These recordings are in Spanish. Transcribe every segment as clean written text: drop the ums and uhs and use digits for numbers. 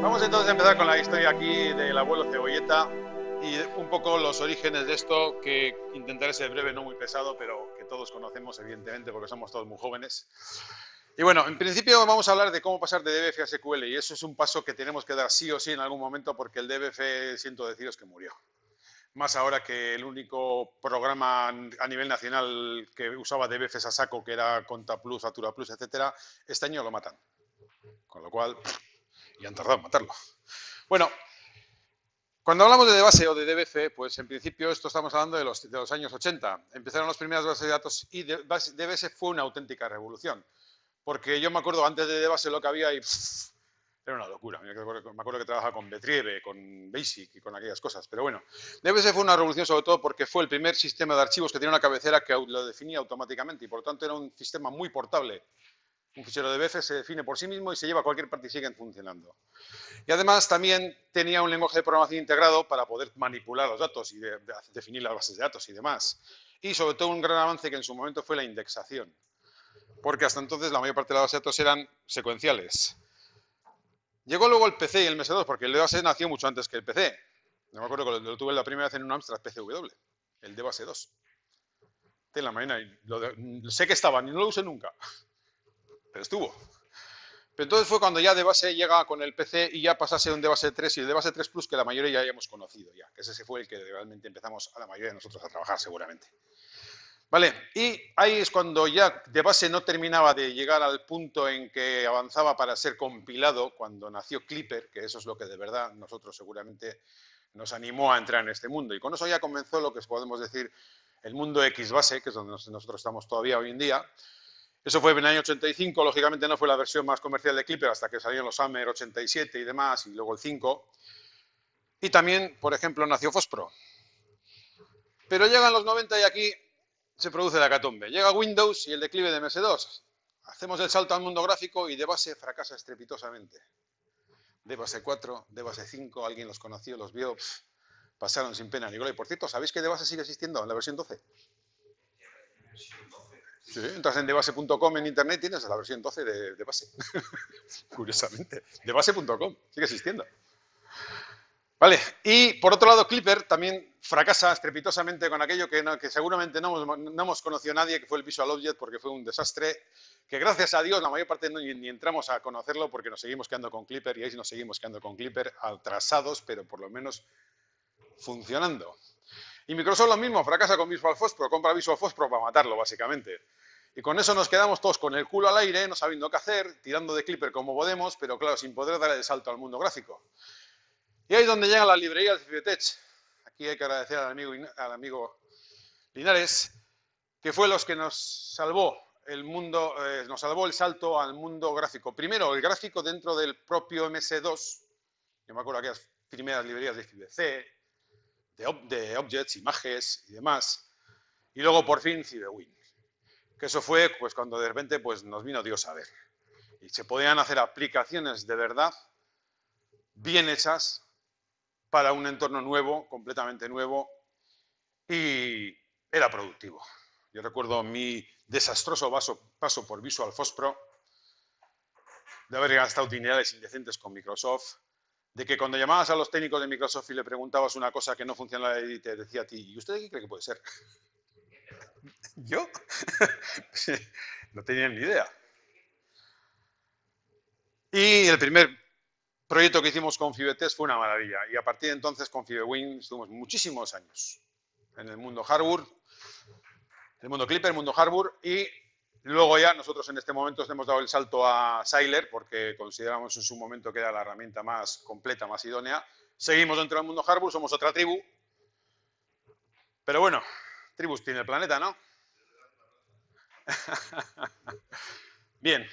Vamos entonces a empezar con la historia aquí del abuelo Cebolleta y un poco los orígenes de esto, que intentaré ser breve, no muy pesado, pero que todos conocemos, evidentemente, porque somos todos muy jóvenes. Y bueno, en principio vamos a hablar de cómo pasar de DBF a SQL, y eso es un paso que tenemos que dar sí o sí en algún momento, porque el DBF, siento deciros que murió. Más ahora que el único programa a nivel nacional que usaba DBFs a saco, que era Conta Plus, Factura Plus, etcétera, este año lo matan. Con lo cual, ya han tardado en matarlo. Bueno, cuando hablamos de base o de DBF, pues en principio esto estamos hablando de los años 80. Empezaron las primeras bases de datos y DBS fue una auténtica revolución. Porque yo me acuerdo antes de DBase lo que había y era una locura. Me acuerdo que trabajaba con Betrieve, con Basic y con aquellas cosas. Pero bueno, DBS fue una revolución sobre todo porque fue el primer sistema de archivos que tenía una cabecera que lo definía automáticamente y por lo tanto era un sistema muy portable. Un fichero de DBF se define por sí mismo y se lleva a cualquier parte y siguen funcionando. Y además también tenía un lenguaje de programación integrado para poder manipular los datos y definir las bases de datos y demás. Y sobre todo un gran avance que en su momento fue la indexación. Porque hasta entonces la mayor parte de las bases de datos eran secuenciales. Llegó luego el PC y el MS2, porque el DBase nació mucho antes que el PC. Yo me acuerdo que lo tuve la primera vez en un Amstrad PCW, el DBase 2. De la mañana, sé que estaba, ni no lo usé nunca, pero estuvo. Pero entonces fue cuando ya DBase llega con el PC y ya pasase a un DBase 3 y el DBase 3 Plus que la mayoría ya hayamos conocido ya, que ese fue el que realmente empezamos a la mayoría de nosotros a trabajar seguramente. Vale, y ahí es cuando ya DBase no terminaba de llegar al punto en que avanzaba para ser compilado, cuando nació Clipper, que eso es lo que de verdad nosotros seguramente nos animó a entrar en este mundo. Y con eso ya comenzó lo que podemos decir el mundo XBase, que es donde nosotros estamos todavía hoy en día. Eso fue en el año 85, lógicamente no fue la versión más comercial de Clipper hasta que salieron los Summer 87 y demás, y luego el 5. Y también, por ejemplo, nació Foxpro. Pero llegan los 90 y aquí se produce la hecatombe. Llega Windows y el declive de MS2. Hacemos el salto al mundo gráfico y DBase fracasa estrepitosamente. DBase 4, DBase 5, alguien los conoció, los vio, pasaron sin pena ni gloria. Y por cierto, ¿sabéis que DBase sigue existiendo en la versión 12? Sí, entras en debase.com en internet y tienes la versión 12 de base. Curiosamente. Debase.com, sigue existiendo. Vale, y por otro lado, Clipper también fracasa estrepitosamente con aquello que seguramente no hemos conocido a nadie, que fue el Visual Object, porque fue un desastre, que gracias a Dios la mayor parte ni entramos a conocerlo porque nos seguimos quedando con Clipper y ahí nos seguimos quedando con Clipper atrasados, pero por lo menos funcionando. Y Microsoft lo mismo, fracasa con Visual Force Pro, compra Visual Force Pro para matarlo, básicamente. Y con eso nos quedamos todos con el culo al aire, no sabiendo qué hacer, tirando de Clipper como podemos, pero claro, sin poder dar el salto al mundo gráfico. Y ahí es donde llegan las librerías de Fivetech. Aquí hay que agradecer al amigo Linares, que fue los que nos salvó el mundo, nos salvó el salto al mundo gráfico. Primero, el gráfico dentro del propio MS2. Yo me acuerdo de aquellas primeras librerías de FiveC, de Objects, Images y demás. Y luego, por fin, Fivewin. Que eso fue pues cuando de repente pues, nos vino Dios a ver. Y se podían hacer aplicaciones de verdad, bien hechas, para un entorno nuevo, completamente nuevo, y era productivo. Yo recuerdo mi desastroso paso por Visual Force Pro, de haber gastado dinerales indecentes con Microsoft, de que cuando llamabas a los técnicos de Microsoft y le preguntabas una cosa que no funcionaba y te decía a ti, ¿y usted qué cree que puede ser? ¿Yo? No tenía ni idea. Y el primer proyecto que hicimos con Fivetest fue una maravilla. Y a partir de entonces con Fivewin estuvimos muchísimos años en el mundo hardware, el mundo Clipper, el mundo hardware. Y luego ya nosotros en este momento hemos dado el salto a Sailer porque consideramos en su momento que era la herramienta más completa, más idónea. Seguimos dentro del mundo hardware, somos otra tribu. Pero bueno, tribus tiene el planeta, ¿no? Bien.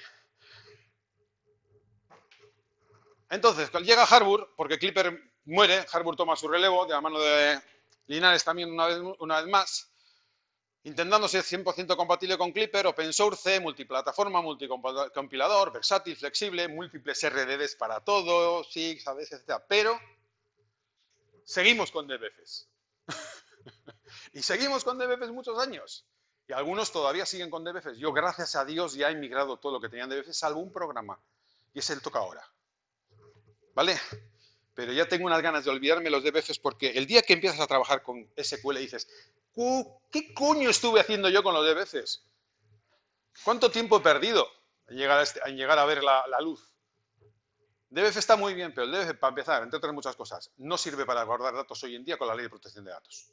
Entonces, llega Harbour, porque Clipper muere, Harbour toma su relevo de la mano de Linares también una vez más, intentando ser 100% compatible con Clipper, open source, multiplataforma, multicompilador, versátil, flexible, múltiples RDDs para todo, SIG, ADS, etc. Pero seguimos con DBFs. Y seguimos con DBFs muchos años. Y algunos todavía siguen con DBFs. Yo, gracias a Dios, ya he migrado todo lo que tenían DBFs, salvo un programa. Y es el toca ahora. ¿vale? Pero ya tengo unas ganas de olvidarme los DBFs porque el día que empiezas a trabajar con SQL dices, ¿qué coño estuve haciendo yo con los DBFs? ¿Cuánto tiempo he perdido en llegar a ver la luz? DBF está muy bien, pero el DBF, para empezar, entre otras muchas cosas, no sirve para guardar datos hoy en día con la ley de protección de datos.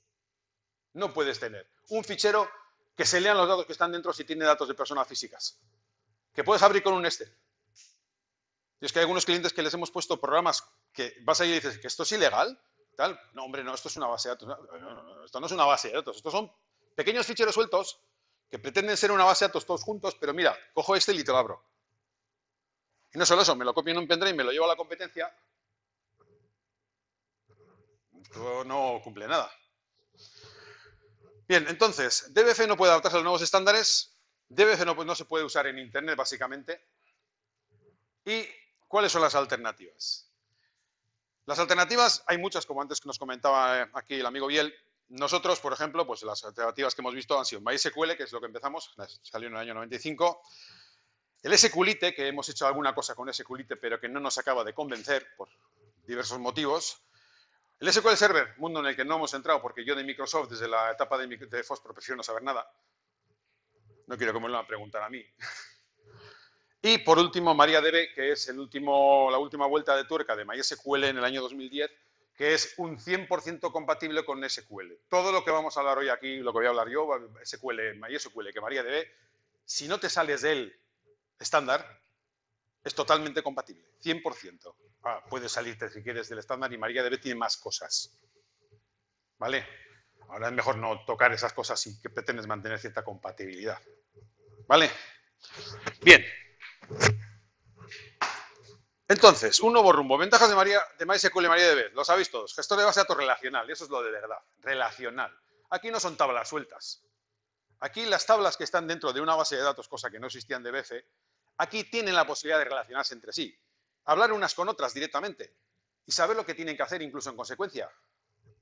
No puedes tener un fichero que se lean los datos que están dentro si tiene datos de personas físicas, que puedes abrir con un Excel. Y es que hay algunos clientes que les hemos puesto programas que vas ahí y dices que esto es ilegal, tal. No, hombre, no, esto es una base de datos. No, esto no es una base de datos. Estos son pequeños ficheros sueltos que pretenden ser una base de datos todos juntos, pero mira, cojo Excel y te lo abro. Y no solo eso, me lo copio en un pendrive y me lo llevo a la competencia. Esto no cumple nada. Bien, entonces, DBF no puede adaptarse a los nuevos estándares. DBF no se puede usar en Internet, básicamente. ¿Y cuáles son las alternativas? Las alternativas, hay muchas, como antes nos comentaba aquí el amigo Biel. Nosotros, por ejemplo, pues las alternativas que hemos visto han sido MySQL, que es lo que empezamos, salió en el año 95. El SQLite, que hemos hecho alguna cosa con SQLite, pero que no nos acaba de convencer por diversos motivos. El SQL Server, mundo en el que no hemos entrado, porque yo de Microsoft, desde la etapa de FOSPRO, prefiero no saber nada. No quiero que me lo van a preguntar a mí. Y por último, MariaDB, que es la última vuelta de tuerca de MySQL en el año 2010, que es un 100% compatible con SQL. Todo lo que vamos a hablar hoy aquí, lo que voy a hablar yo, SQL, MySQL, que MariaDB, si no te sales del estándar, es totalmente compatible, 100%. Puedes salirte si quieres del estándar y MariaDB tiene más cosas. ¿Vale? Ahora es mejor no tocar esas cosas si que pretendes mantener cierta compatibilidad. ¿Vale? Bien. Entonces, un nuevo rumbo. Ventajas de MySQL y MariaDB. Lo sabéis todos. Gestor de base de datos relacional. Y eso es lo de verdad. Relacional. Aquí no son tablas sueltas. Aquí las tablas que están dentro de una base de datos, cosa que no existía en DBF, aquí tienen la posibilidad de relacionarse entre sí. Hablar unas con otras directamente. Y saber lo que tienen que hacer incluso en consecuencia.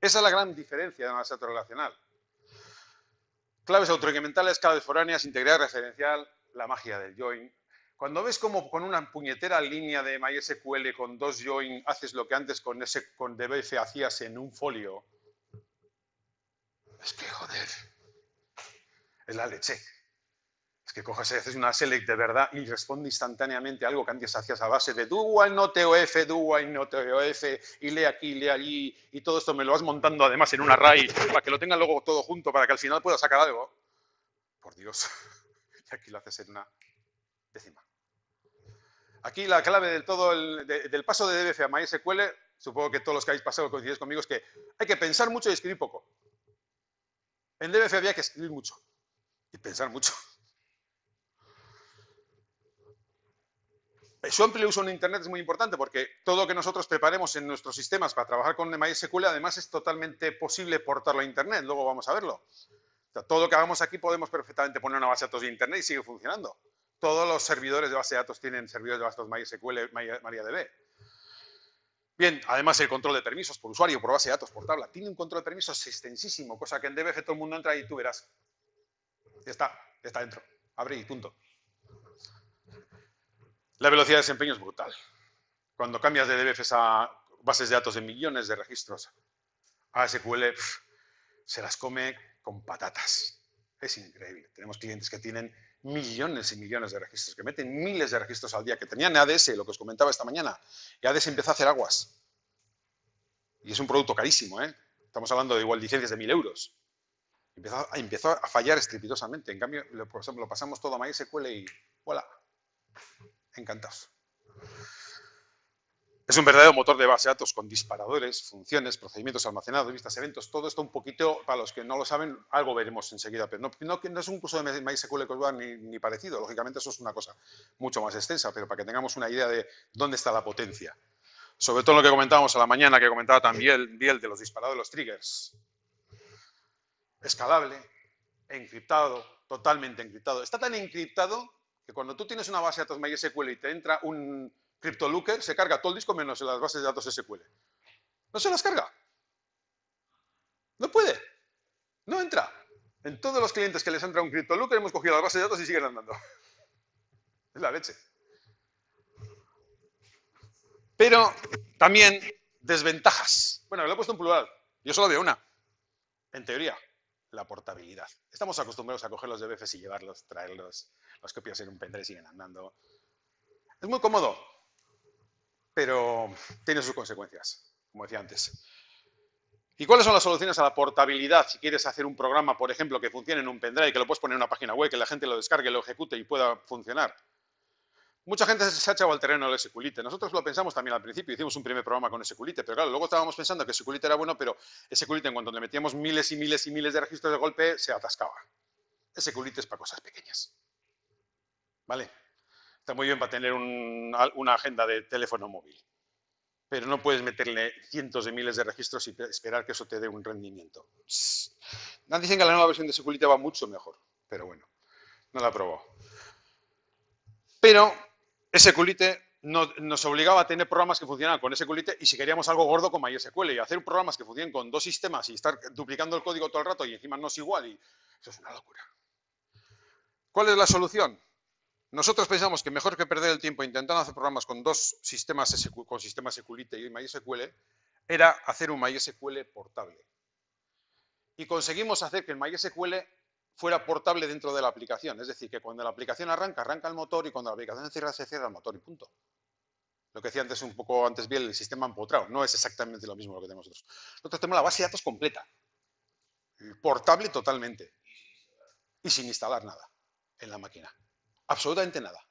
Esa es la gran diferencia de una base de datos relacional. Claves autoincrementales, claves foráneas, integridad referencial, la magia del join. Cuando ves cómo con una puñetera línea de MySQL con dos join haces lo que antes con DBF hacías en un folio, es que joder, es la leche. Es que coges y haces una select de verdad y responde instantáneamente a algo que antes hacías a base de do while not TOF, do while not TOF, y lee aquí, lee allí, y todo esto me lo vas montando además en un array para que lo tenga luego todo junto, para que al final pueda sacar algo. Por Dios. Y aquí lo haces en una décima. Aquí la clave del paso de DBF a MySQL, supongo que todos los que habéis pasado coincidís conmigo, es que hay que pensar mucho y escribir poco. En DBF había que escribir mucho y pensar mucho. Su amplio uso en Internet es muy importante porque todo lo que nosotros preparemos en nuestros sistemas para trabajar con MySQL además es totalmente posible portarlo a Internet, luego vamos a verlo. O sea, todo lo que hagamos aquí podemos perfectamente poner una base de datos de Internet y sigue funcionando. Todos los servidores de base de datos tienen servidores de base de datos MySQL, MariaDB. Bien, además el control de permisos por usuario, por base de datos, por tabla. Tiene un control de permisos extensísimo, cosa que en DBF todo el mundo entra y tú verás. Ya está dentro. Abre y punto. La velocidad de desempeño es brutal. Cuando cambias de DBFs a bases de datos de millones de registros a SQL, se las come con patatas. Es increíble. Tenemos clientes que tienen millones y millones de registros, que meten miles de registros al día, que tenían ADS, lo que os comentaba esta mañana, y ADS empezó a hacer aguas. Y es un producto carísimo, ¿eh? Estamos hablando de igual licencias de 1.000 euros. Empezó a fallar estrepitosamente. En cambio, por ejemplo, lo pasamos todo a MySQL y ¡voilà! Encantados. Es un verdadero motor de base de datos con disparadores, funciones, procedimientos almacenados, vistas, eventos, todo esto un poquito, para los que no lo saben, algo veremos enseguida, pero no es un curso de MySQL ni parecido, lógicamente eso es una cosa mucho más extensa, pero para que tengamos una idea de dónde está la potencia. Sobre todo lo que comentábamos a la mañana, que comentaba también Biel de los disparadores, los triggers. Escalable, encriptado, totalmente encriptado. Está tan encriptado que cuando tú tienes una base de datos MySQL y te entra un CryptoLooker, se carga todo el disco menos en las bases de datos SQL. No se las carga. No puede. No entra. En todos los clientes que les entra un CryptoLooker hemos cogido las bases de datos y siguen andando. Es la leche. Pero También desventajas. Bueno, lo he puesto en plural. Yo solo veo una. En teoría, la portabilidad. Estamos acostumbrados a coger los DBFs y llevarlos, traerlos. Las copias en un pendrive siguen andando. Es muy cómodo, pero tiene sus consecuencias, como decía antes. ¿Y cuáles son las soluciones a la portabilidad? Si quieres hacer un programa, por ejemplo, que funcione en un pendrive, que lo puedes poner en una página web, que la gente lo descargue, lo ejecute y pueda funcionar. Mucha gente se ha echado al terreno del SQLite. Nosotros lo pensamos también al principio, hicimos un primer programa con SQLite, pero claro, luego estábamos pensando que SQLite era bueno, pero SQLite en cuanto le metíamos miles y miles y miles de registros de golpe, se atascaba. SQLite es para cosas pequeñas. ¿Vale? Está muy bien para tener una agenda de teléfono móvil, pero no puedes meterle cientos de miles de registros y esperar que eso te dé un rendimiento. Dicen que la nueva versión de SQLite va mucho mejor, pero bueno, no la he probado. Pero SQLite nos obligaba a tener programas que funcionaran con SQLite y si queríamos algo gordo con MySQL y hacer programas que funcionen con dos sistemas y estar duplicando el código todo el rato y encima no es igual, y eso es una locura. ¿Cuál es la solución? Nosotros pensamos que mejor que perder el tiempo intentando hacer programas con dos sistemas SQLite y MySQL era hacer un MySQL portable. Y conseguimos hacer que el MySQL fuera portable dentro de la aplicación. Es decir, que cuando la aplicación arranca, arranca el motor y cuando la aplicación se cierra el motor y punto. Lo que decía antes un poco antes bien el sistema empotrado. No es exactamente lo mismo lo que tenemos nosotros. Nosotros tenemos la base de datos completa. Portable totalmente. Y sin instalar nada en la máquina. Absolutamente nada.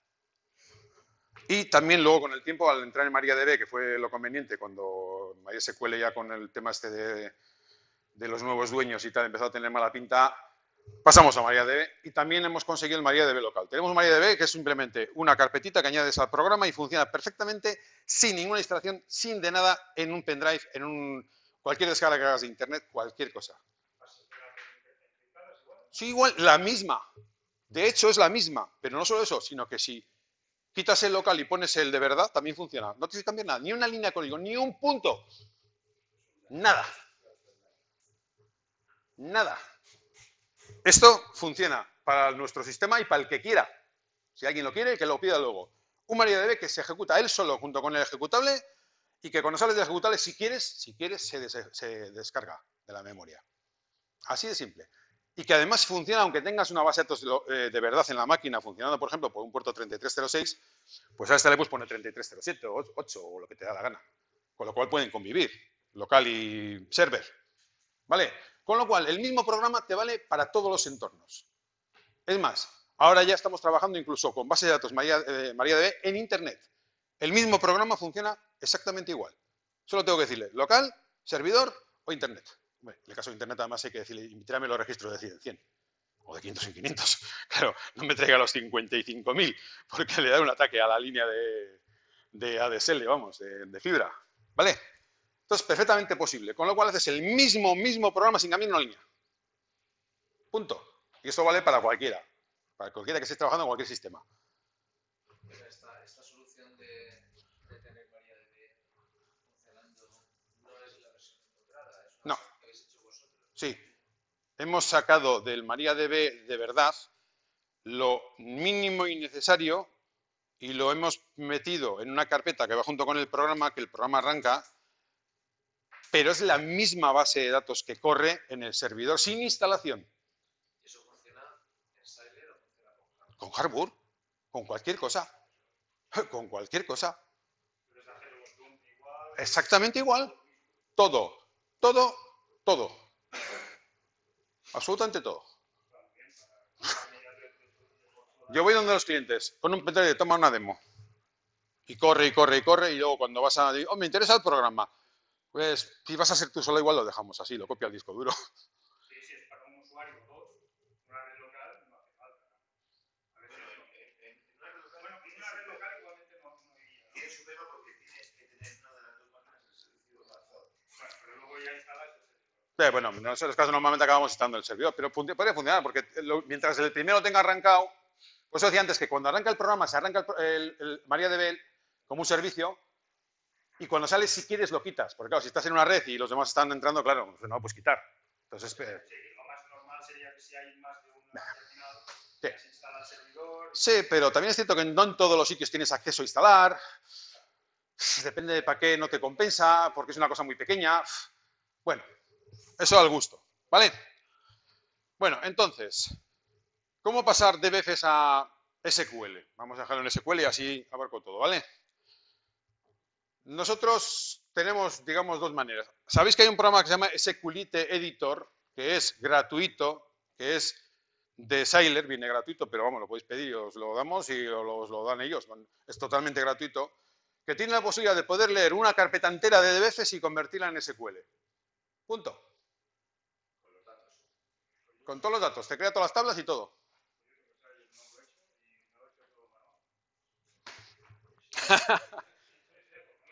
Y también luego con el tiempo, al entrar en MariaDB, que fue lo conveniente, cuando MySQL ya con el tema este de los nuevos dueños y tal empezó a tener mala pinta, pasamos a MariaDB y también hemos conseguido el MariaDB local. Tenemos MariaDB que es simplemente una carpetita que añades al programa y funciona perfectamente sin ninguna instalación, sin de nada, en un pendrive, cualquier descarga que hagas de internet, cualquier cosa. Sí, igual, la misma. De hecho, es la misma, pero no solo eso, sino que si quitas el local y pones el de verdad, también funciona. No tienes que cambiar nada, ni una línea de código, ni un punto. Nada. Nada. Esto funciona para nuestro sistema y para el que quiera. Si alguien lo quiere, que lo pida luego. Un MariaDB que se ejecuta él solo junto con el ejecutable y que cuando sales del ejecutable, si quieres, se descarga de la memoria. Así de simple. Y que además funciona, aunque tengas una base de datos de verdad en la máquina, funcionando, por ejemplo, por un puerto 3306, pues a este le puedes poner 3307 o 8 o lo que te da la gana. Con lo cual pueden convivir, local y server. ¿Vale? Con lo cual, el mismo programa te vale para todos los entornos. Es más, ahora ya estamos trabajando incluso con base de datos MariaDB en Internet. El mismo programa funciona exactamente igual. Solo tengo que decirle local, servidor o Internet. Bueno, en el caso de Internet además hay que decirle, tráeme los registros de 100 en 100. O de 500 en 500. Claro, no me traiga los 55.000 porque le da un ataque a la línea de ADSL, vamos, de fibra. ¿Vale? Entonces, perfectamente posible. Con lo cual haces el mismo programa sin cambiar una línea. Punto. Y eso vale para cualquiera. Para cualquiera que esté trabajando en cualquier sistema. Esta solución de tener MariaDB funcionando no es la versión encontrada, es una versión que habéis hecho vosotros. Sí. Hemos sacado del MariaDB de verdad lo mínimo y necesario y lo hemos metido en una carpeta que va junto con el programa, que el programa arranca, pero es la misma base de datos que corre en el servidor sin instalación. ¿Y eso funciona en Siler o funciona con Harbour? Con cualquier cosa. Con cualquier cosa. Exactamente igual. Todo. Todo. Todo. Absolutamente todo. Yo voy donde los clientes, con un pendrive, toma una demo. Y corre, y corre, y corre, y luego cuando vas a... Oh, me interesa el programa. Pues, si vas a ser tú solo, igual lo dejamos así, lo copia al disco duro. Sí, si es para un usuario o dos, una red local no hace falta. A veces no. En una red local, bueno, en una red local igualmente no iría. Tiene su pega porque tienes que tener una de las dos máquinas en servicio lanzado. Bueno, pero luego ya instalas el servidor. Bueno, en esos casos normalmente acabamos instalando el servidor, pero podría funcionar, porque mientras el primero tenga arrancado, pues decía antes que cuando arranca el programa, se arranca el MariaDB como un servicio, y cuando sales, si quieres, lo quitas. Porque claro, si estás en una red y los demás están entrando, claro, no lo puedes quitar. Entonces, Sí, lo más normal sería que si hay más de un terminal, sí. se instala el servidor. Sí, pero también es cierto que no en todos los sitios tienes acceso a instalar. Depende de para qué no te compensa, porque es una cosa muy pequeña. Bueno, eso al gusto, ¿vale? Bueno, entonces, ¿cómo pasar de DBFs a SQL? Vamos a dejarlo en SQL y así abarco todo, ¿vale? Nosotros tenemos, digamos, dos maneras. Sabéis que hay un programa que se llama SQLite Editor, que es gratuito, que es de Sailer, viene gratuito, pero vamos, lo podéis pedir, os lo damos y os lo dan ellos. Es totalmente gratuito, que tiene la posibilidad de poder leer una carpeta entera de DBFs y convertirla en SQL. Punto. Con todos los datos, te crea todas las tablas y todo.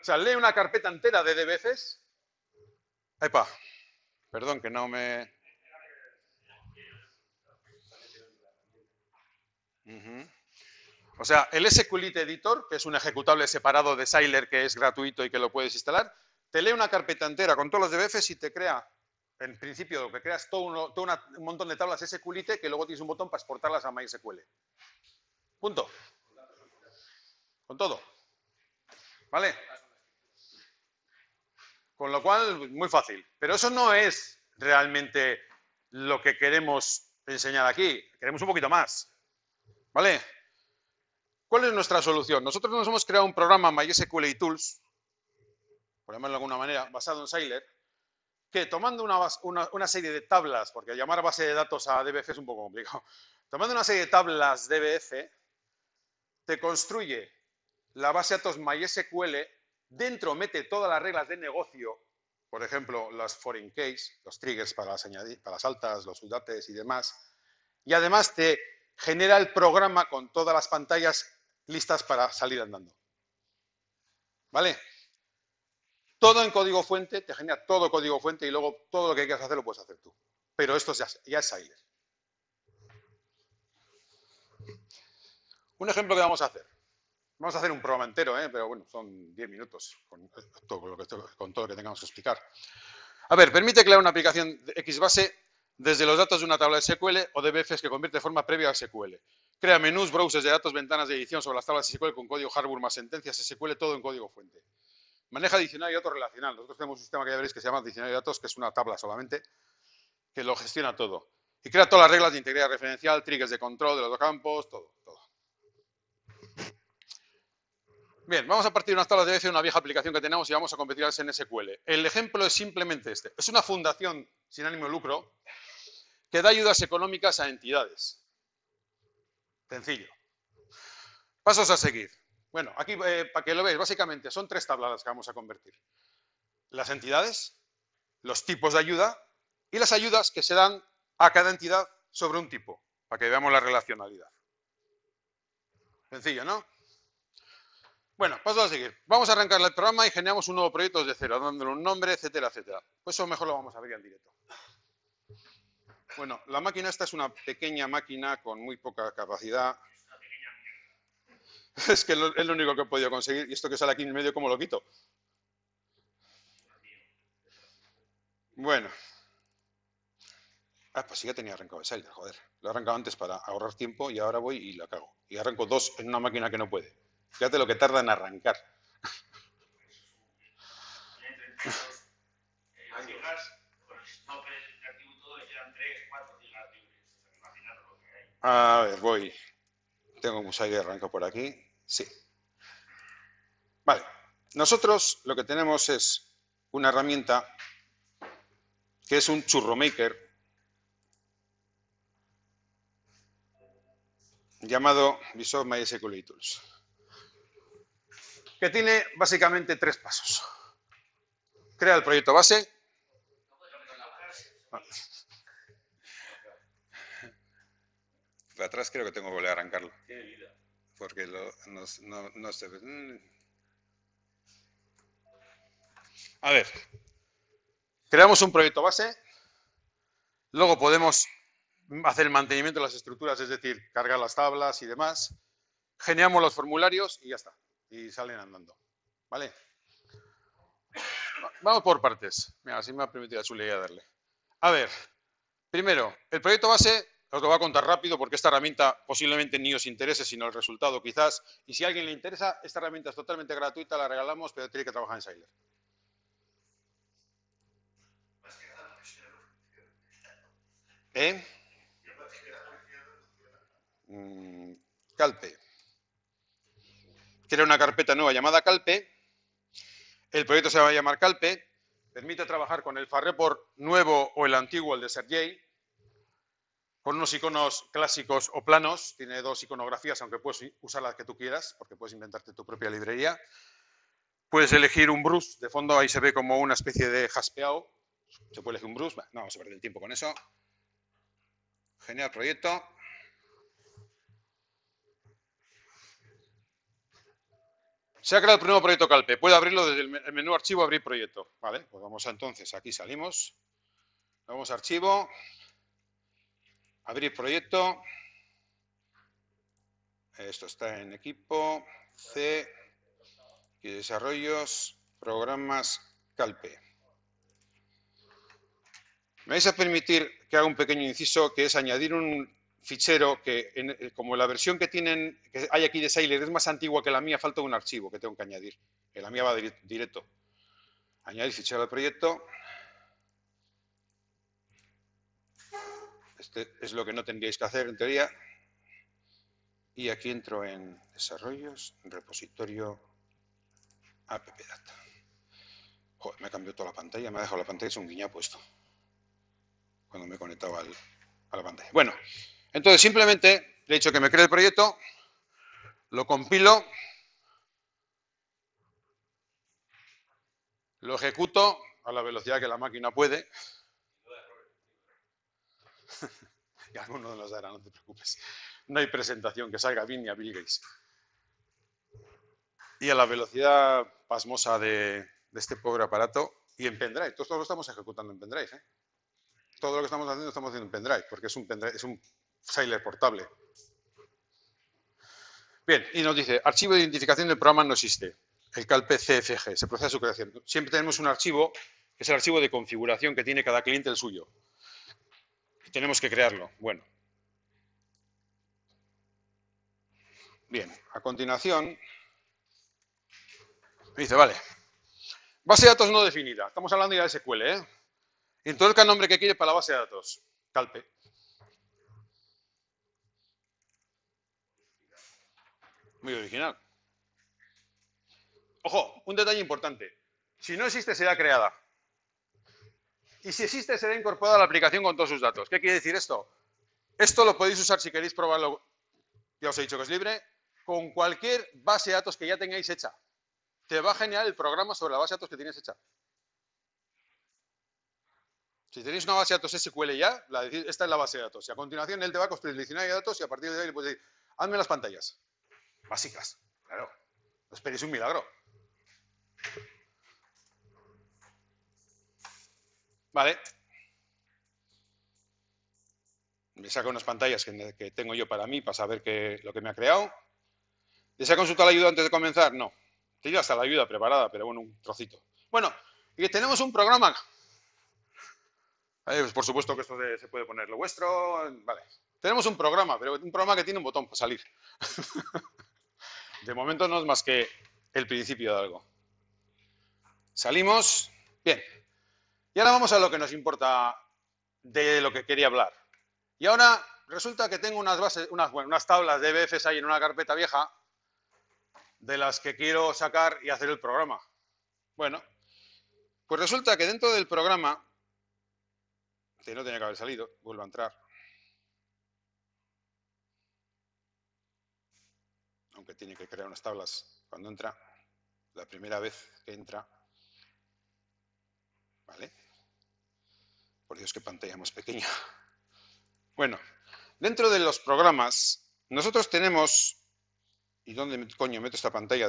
O sea, lee una carpeta entera de DBFs. ¡Epa! Perdón, que no me... O sea, el SQLite Editor, que es un ejecutable separado de Sailer que es gratuito y que lo puedes instalar, te lee una carpeta entera con todos los DBFs y te crea, en principio, lo que creas es un montón de tablas SQLite que luego tienes un botón para exportarlas a MySQL. Punto. Con todo. ¿Vale? Con lo cual, muy fácil. Pero eso no es realmente lo que queremos enseñar aquí. Queremos un poquito más. ¿Vale? ¿Cuál es nuestra solución? Nosotros nos hemos creado un programa MySQL Tools, por llamarlo de alguna manera, basado en Sailer, que tomando una serie de tablas, porque llamar base de datos a DBF es un poco complicado, tomando una serie de tablas DBF, te construye la base de datos MySQL, dentro mete todas las reglas de negocio, por ejemplo, las foreign case, los triggers para las altas, los udates y demás, y además te genera el programa con todas las pantallas listas para salir andando. ¿Vale? Todo en código fuente, te genera todo código fuente y luego todo lo que quieras hacer lo puedes hacer tú. Pero esto ya es Sailer. Un ejemplo que vamos a hacer. Vamos a hacer un programa entero, pero bueno, son 10 minutos con todo lo que tengamos que explicar. A ver, permite crear una aplicación de XBase desde los datos de una tabla de SQL o DBFs que convierte de forma previa a SQL. Crea menús, browsers de datos, ventanas de edición sobre las tablas de SQL con código Harbour más sentencias SQL, todo en código fuente. Maneja diccionario y datos relacional. Nosotros tenemos un sistema que ya veréis que se llama diccionario de datos, que es una tabla solamente, que lo gestiona todo. Y crea todas las reglas de integridad referencial, triggers de control de los campos, todo. Bien, vamos a partir de unas tablas de DBF de una vieja aplicación que tenemos y vamos a convertirlas en SQL. El ejemplo es simplemente este. Es una fundación sin ánimo de lucro que da ayudas económicas a entidades. Sencillo. Pasos a seguir. Bueno, aquí para que lo veáis, básicamente son 3 tablas las que vamos a convertir. Las entidades, los tipos de ayuda y las ayudas que se dan a cada entidad sobre un tipo, para que veamos la relacionalidad. Sencillo, ¿no? Bueno, paso a seguir. Vamos a arrancar el programa y generamos un nuevo proyecto desde cero, dándole un nombre, etcétera, etcétera. Pues eso mejor lo vamos a ver ya en directo. Bueno, la máquina esta es una pequeña máquina con muy poca capacidad. Es que es lo único que he podido conseguir. Y esto que sale aquí en medio, ¿cómo lo quito? Bueno. Ah, pues sí que tenía arrancado el Sailer, joder. Lo he arrancado antes para ahorrar tiempo y ahora voy y la cago. Y arranco 2 en una máquina que no puede. Fíjate lo que tarda en arrancar. A ver, voy. Tengo un Sailer arranca por aquí. Sí. Vale. Nosotros lo que tenemos es una herramienta que es un churro maker llamado Visor MySQL Tools, que tiene básicamente 3 pasos. Crea el proyecto base. De atrás creo que tengo que volver a arrancarlo. Porque no se ve. A ver. Creamos un proyecto base. Luego podemos hacer el mantenimiento de las estructuras, es decir, cargar las tablas y demás. Generamos los formularios y ya está. Y salen andando. ¿Vale? Vamos por partes. Mira, así me ha permitido a Zulia darle. A ver, primero, el proyecto base Os lo voy a contar rápido porque esta herramienta posiblemente ni os interese, sino el resultado quizás. Y si a alguien le interesa, esta herramienta es totalmente gratuita, la regalamos, pero tiene que trabajar en Sailor. Calpe. Crea una carpeta nueva llamada Calpe. El proyecto se va a llamar Calpe. Permite trabajar con el FARReport nuevo o el antiguo, el de Sergey, con unos iconos clásicos o planos. Tiene dos iconografías, aunque puedes usar las que tú quieras, porque puedes inventarte tu propia librería. Puedes elegir un brush. De fondo ahí se ve como una especie de jaspeado. Se puede elegir un brush. No vamos a perder el tiempo con eso. Genial proyecto. Se ha creado el primer proyecto Calpe. Puede abrirlo desde el menú archivo, abrir proyecto. Vale, pues vamos a entonces, aquí salimos. Vamos a archivo. Abrir proyecto. Esto está en equipo. C. Y desarrollos. Programas Calpe. Me vais a permitir que haga un pequeño inciso, que es añadir un fichero que, como la versión que hay aquí de Sailor es más antigua que la mía, falta un archivo que tengo que añadir. Que la mía va directo. Añadir fichero al proyecto. Este es lo que no tendríais que hacer en teoría. Y aquí entro en desarrollos, repositorio, appdata. Joder, me ha cambiado toda la pantalla, me ha dejado la pantalla, es un guiñapo esto. Cuando me he conectado a la pantalla. Bueno, entonces simplemente le he dicho que me cree el proyecto, lo compilo, lo ejecuto a la velocidad que la máquina puede. Y alguno nos dará, no te preocupes. No hay presentación que salga bien ni a Bill Gates. Y a la velocidad pasmosa de este pobre aparato y en pendrive. Todo lo estamos ejecutando en pendrive, ¿eh? Todo lo que estamos haciendo en pendrive, porque es un Sailor portable. Bien, y nos dice, archivo de identificación del programa no existe. El Calpe CFG, se procede a su creación. Siempre tenemos un archivo, que es el archivo de configuración que tiene cada cliente el suyo. Y tenemos que crearlo. Bueno. Bien, a continuación, me dice, vale, base de datos no definida. Estamos hablando ya de SQL, ¿eh? Introduzca el nombre que quiere para la base de datos. Calpe. Muy original. Ojo, un detalle importante. Si no existe, será creada. Y si existe, será incorporada a la aplicación con todos sus datos. ¿Qué quiere decir esto? Esto lo podéis usar si queréis probarlo, ya os he dicho que es libre, con cualquier base de datos que ya tengáis hecha. Te va a generar el programa sobre la base de datos que tienes hecha. Si tenéis una base de datos SQL ya, esta es la base de datos. Y a continuación él te va a construir el diccionario de datos y a partir de ahí le puedes decir, hazme las pantallas básicas. Claro, no esperéis un milagro. Vale. Me saca unas pantallas que tengo yo para mí, para saber lo que me ha creado. ¿Desea consultar la ayuda antes de comenzar? No. Tiene hasta la ayuda preparada, pero bueno, un trocito. Bueno, y tenemos un programa. Pues por supuesto que esto se puede poner lo vuestro. Vale. Tenemos un programa, pero un programa que tiene un botón para salir. De momento no es más que el principio de algo. Salimos. Bien. Y ahora vamos a lo que nos importa de lo que quería hablar. Y ahora resulta que tengo unas tablas de BFs ahí en una carpeta vieja de las que quiero sacar y hacer el programa. Bueno, pues resulta que dentro del programa, que no tenía que haber salido, vuelvo a entrar. Aunque tiene que crear unas tablas cuando entra, la primera vez que entra. ¿Vale? Por Dios, qué pantalla más pequeña. Bueno, dentro de los programas, nosotros tenemos... ¿Y dónde coño meto esta pantalla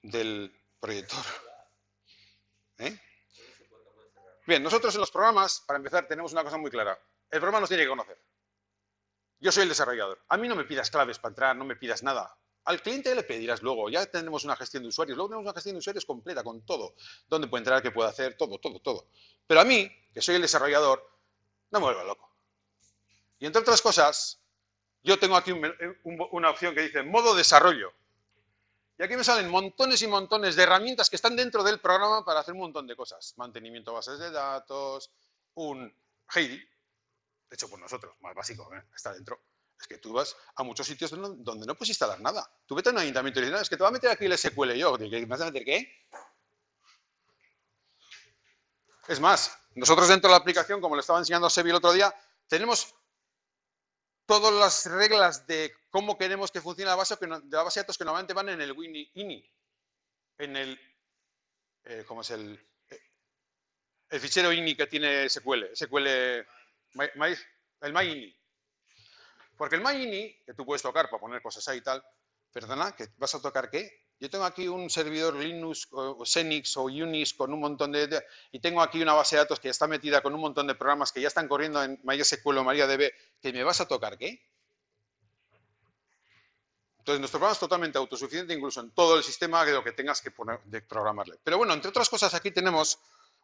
del proyector? ¿Eh? Bien, nosotros en los programas, para empezar, tenemos una cosa muy clara. El programa nos tiene que conocer. Yo soy el desarrollador. A mí no me pidas claves para entrar, no me pidas nada. Al cliente le pedirás luego. Ya tenemos una gestión de usuarios. Luego tenemos una gestión de usuarios completa con todo. Dónde puede entrar, qué puede hacer, todo. Pero a mí, que soy el desarrollador, no me vuelva loco. Y entre otras cosas, yo tengo aquí una opción que dice modo desarrollo. Y aquí me salen montones y montones de herramientas que están dentro del programa para hacer un montón de cosas. Mantenimiento de bases de datos, un Heidi, hecho por nosotros, más básico, está dentro. Es que tú vas a muchos sitios donde no puedes instalar nada. Tú vete a un ayuntamiento y dices, no, es que te va a meter aquí el SQL yo. ¿Me vas a meter qué? Es más, nosotros dentro de la aplicación, como le estaba enseñando a Sebi el otro día, tenemos todas las reglas de cómo queremos que funcione la base de datos que normalmente van en el ini, en el, ¿cómo es el fichero ini que tiene SQL, el myini. Porque el myini, que tú puedes tocar para poner cosas ahí y tal, perdona, ¿que vas a tocar qué? Yo tengo aquí un servidor Linux o Xenix o Unix con un montón y tengo aquí una base de datos que está metida con un montón de programas que ya están corriendo en MySQL o MariaDB, ¿que me vas a tocar qué? Entonces, nuestro programa es totalmente autosuficiente incluso en todo el sistema de lo que tengas que poner, de programarle. Pero bueno, entre otras cosas, aquí tenemos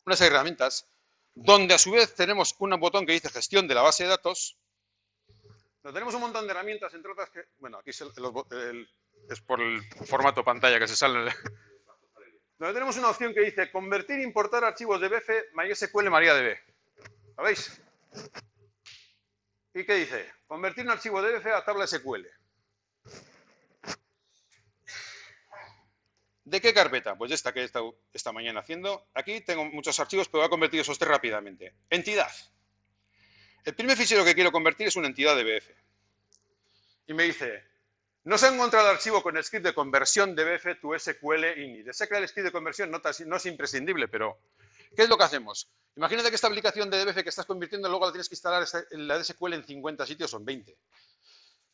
unas herramientas donde a su vez tenemos un botón que dice gestión de la base de datos. Donde tenemos un montón de herramientas, entre otras que, bueno, aquí es por el formato pantalla que se sale. Donde tenemos una opción que dice convertir e importar archivos de BF MySQL MariaDB. ¿Lo veis? ¿Y qué dice? Convertir un archivo de BF a tabla SQL. ¿De qué carpeta? Pues esta que he estado esta mañana haciendo. Aquí tengo muchos archivos, pero voy a convertir esos tres rápidamente. Entidad. El primer fichero que quiero convertir es una entidad de BF. Y me dice, no se ha encontrado el archivo con el script de conversión de BF to SQL ini. Sé que el script de conversión no es imprescindible, pero ¿qué es lo que hacemos? Imagínate que esta aplicación de BF que estás convirtiendo, luego la tienes que instalar en la de SQL en 50 sitios o en 20.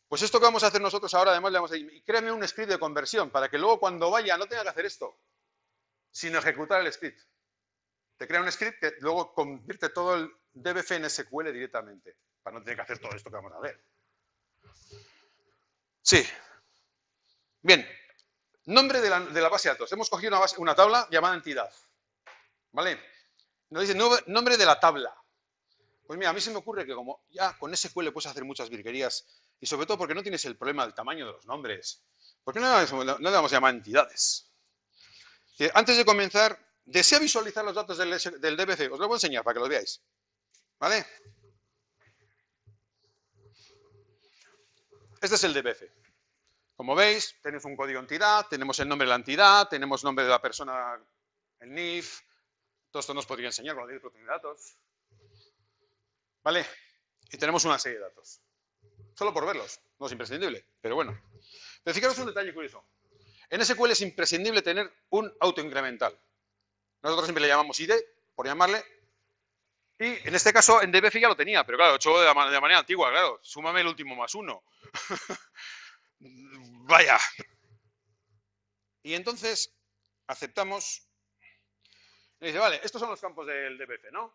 Pues esto que vamos a hacer nosotros ahora, además, le vamos a decir, y créame un script de conversión para que luego cuando vaya no tenga que hacer esto, sino ejecutar el script. Te crea un script que luego convierte todo el DBF en SQL directamente, para no tener que hacer todo esto que vamos a ver. Sí. Bien. Nombre de la base de datos. Hemos cogido una tabla llamada entidad. ¿Vale? Nos dice nombre de la tabla. Pues mira, a mí se me ocurre que como ya con SQL puedes hacer muchas virguerías y sobre todo porque no tienes el problema del tamaño de los nombres. ¿Por qué no le vamos a llamar entidades? Antes de comenzar, ¿desea visualizar los datos del DBC? Os lo voy a enseñar para que los veáis. ¿Vale? Este es el DBC. Como veis, tenemos un código entidad, tenemos el nombre de la entidad, tenemos nombre de la persona, el NIF. Todo esto nos podría enseñar con la ley de protección de datos. ¿Vale? Y tenemos una serie de datos. Solo por verlos, no es imprescindible, pero bueno. Pero fijaros un detalle curioso. En SQL es imprescindible tener un autoincremental. Nosotros siempre le llamamos ID, por llamarle. Y en este caso, en DBF ya lo tenía, pero claro, hecho de manera antigua, claro. Súmame el último más 1. Vaya. Y entonces, aceptamos. Y dice, vale, estos son los campos del DBF, ¿no?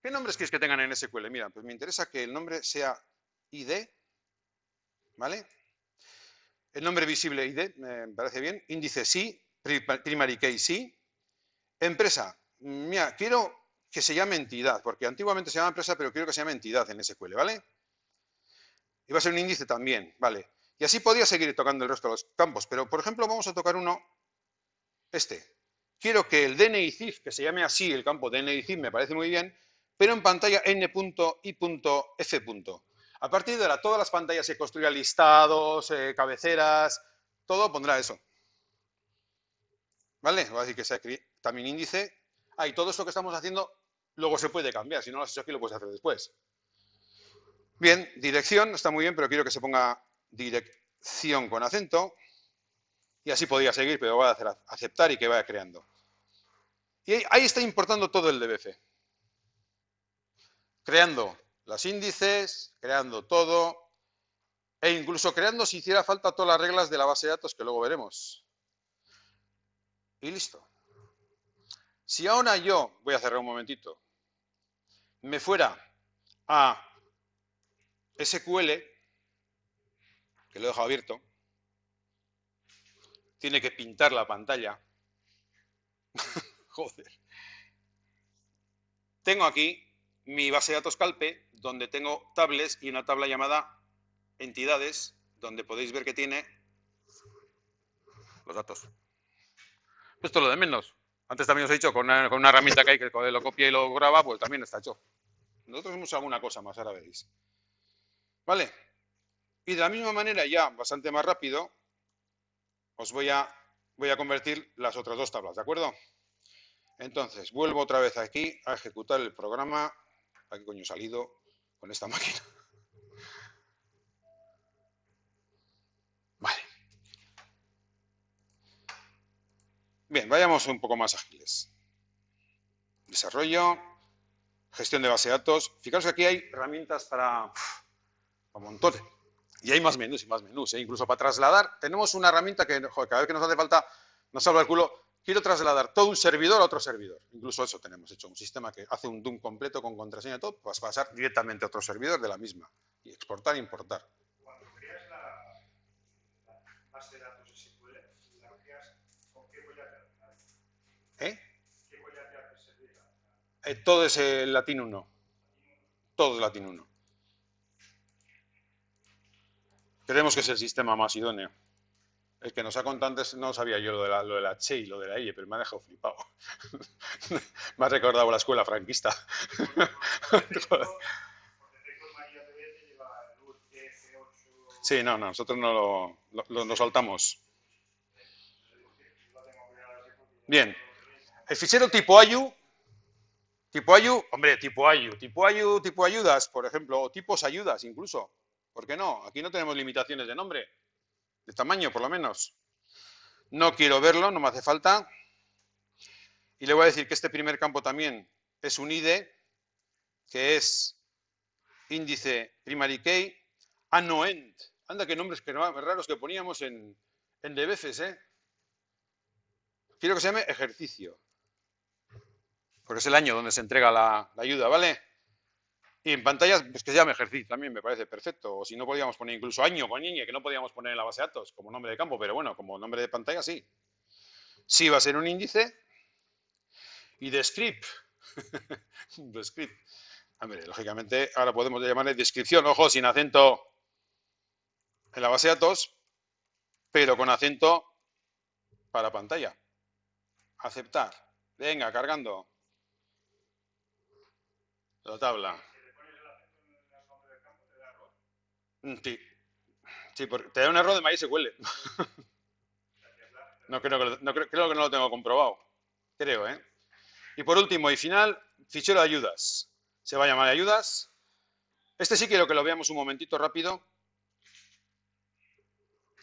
¿Qué nombres quieres que tengan en SQL? Mira, pues me interesa que el nombre sea ID, ¿vale? El nombre visible ID, me parece bien. Índice sí, primary key sí. Empresa, mira, quiero que se llame entidad, porque antiguamente se llamaba empresa, pero quiero que se llame entidad en SQL, ¿vale? Y va a ser un índice también, ¿vale? Y así podría seguir tocando el resto de los campos, pero por ejemplo vamos a tocar uno, Quiero que el DNI CIF, que se llame así el campo DNI CIF, me parece muy bien, pero en pantalla n.i.f. A partir de ahora, todas las pantallas se construirán listados, cabeceras, todo pondrá eso. ¿Vale? Va a decir que sea también índice. Y todo esto que estamos haciendo luego se puede cambiar. Si no lo has hecho aquí, lo puedes hacer después. Bien, dirección, está muy bien, pero quiero que se ponga dirección con acento. Y así podría seguir, pero voy a hacer aceptar y que vaya creando. Y ahí está importando todo el DBF. Creando los índices, creando todo, e incluso creando, si hiciera falta, todas las reglas de la base de datos, que luego veremos. Y listo. Si ahora yo, voy a cerrar un momentito, me fuera a SQL, que lo he dejado abierto, tiene que pintar la pantalla. Joder. Tengo aquí mi base de datos Calpe, donde tengo tables y una tabla llamada entidades, donde podéis ver que tiene los datos. Esto es lo de menos. Antes también os he dicho, con una herramienta que hay que lo copia y lo graba, pues también está hecho. Nosotros hemos hecho alguna cosa más, ahora veréis. ¿Vale? Y de la misma manera, ya bastante más rápido, os voy a convertir las otras dos tablas, ¿de acuerdo? Entonces, vuelvo otra vez aquí a ejecutar el programa. ¿A qué coño he salido con esta máquina? Vale. Bien, vayamos un poco más ágiles. Desarrollo, gestión de base de datos. Fijaros que aquí hay herramientas para montones. Y hay más menús y más menús. Incluso para trasladar, tenemos una herramienta que, joder, cada vez que nos hace falta, nos salva el culo. Quiero trasladar todo un servidor a otro servidor. Incluso eso tenemos hecho, un sistema que hace un DUM completo con contraseña y todo, pues pasar directamente a otro servidor de la misma. Y exportar e importar. Cuando creas la base de datos SQL, ¿la creas con qué collar te hace? ¿Qué collar te hace servir? Todo es el Latin 1. Todo es Latin 1. Creemos que es el sistema más idóneo. El que nos ha contado antes no sabía yo lo de la Che y lo de la IE, pero me ha dejado flipado. Me ha recordado la escuela franquista. Sí, no, nosotros no lo saltamos. Bien. El fichero tipo AYU, hombre, tipo ayudas, por ejemplo, o tipos ayudas incluso. ¿Por qué no? Aquí no tenemos limitaciones de nombre, de tamaño por lo menos. No quiero verlo, no me hace falta. Y le voy a decir que este primer campo también es un ID, que es índice primary key, no end. Anda, qué nombres que raros que poníamos en DBFs, ¿eh? Quiero que se llame ejercicio, porque es el año donde se entrega la ayuda, ¿vale? Y en pantallas, pues que se llame ejercicio también me parece perfecto. O si no, podíamos poner incluso año con niñe, que no podíamos poner en la base de datos como nombre de campo, pero bueno, como nombre de pantalla sí. Sí va a ser un índice. Y descript. Descript. Hombre, lógicamente, ahora podemos llamarle descripción, ojo, sin acento en la base de datos, pero con acento para pantalla. Aceptar. Venga, cargando. La tabla. Sí. Sí, porque te da un error de MySQL. Creo que no lo tengo comprobado. Creo, ¿eh? Y por último y final, fichero de ayudas. Se va a llamar ayudas. Este sí quiero que lo veamos un momentito rápido.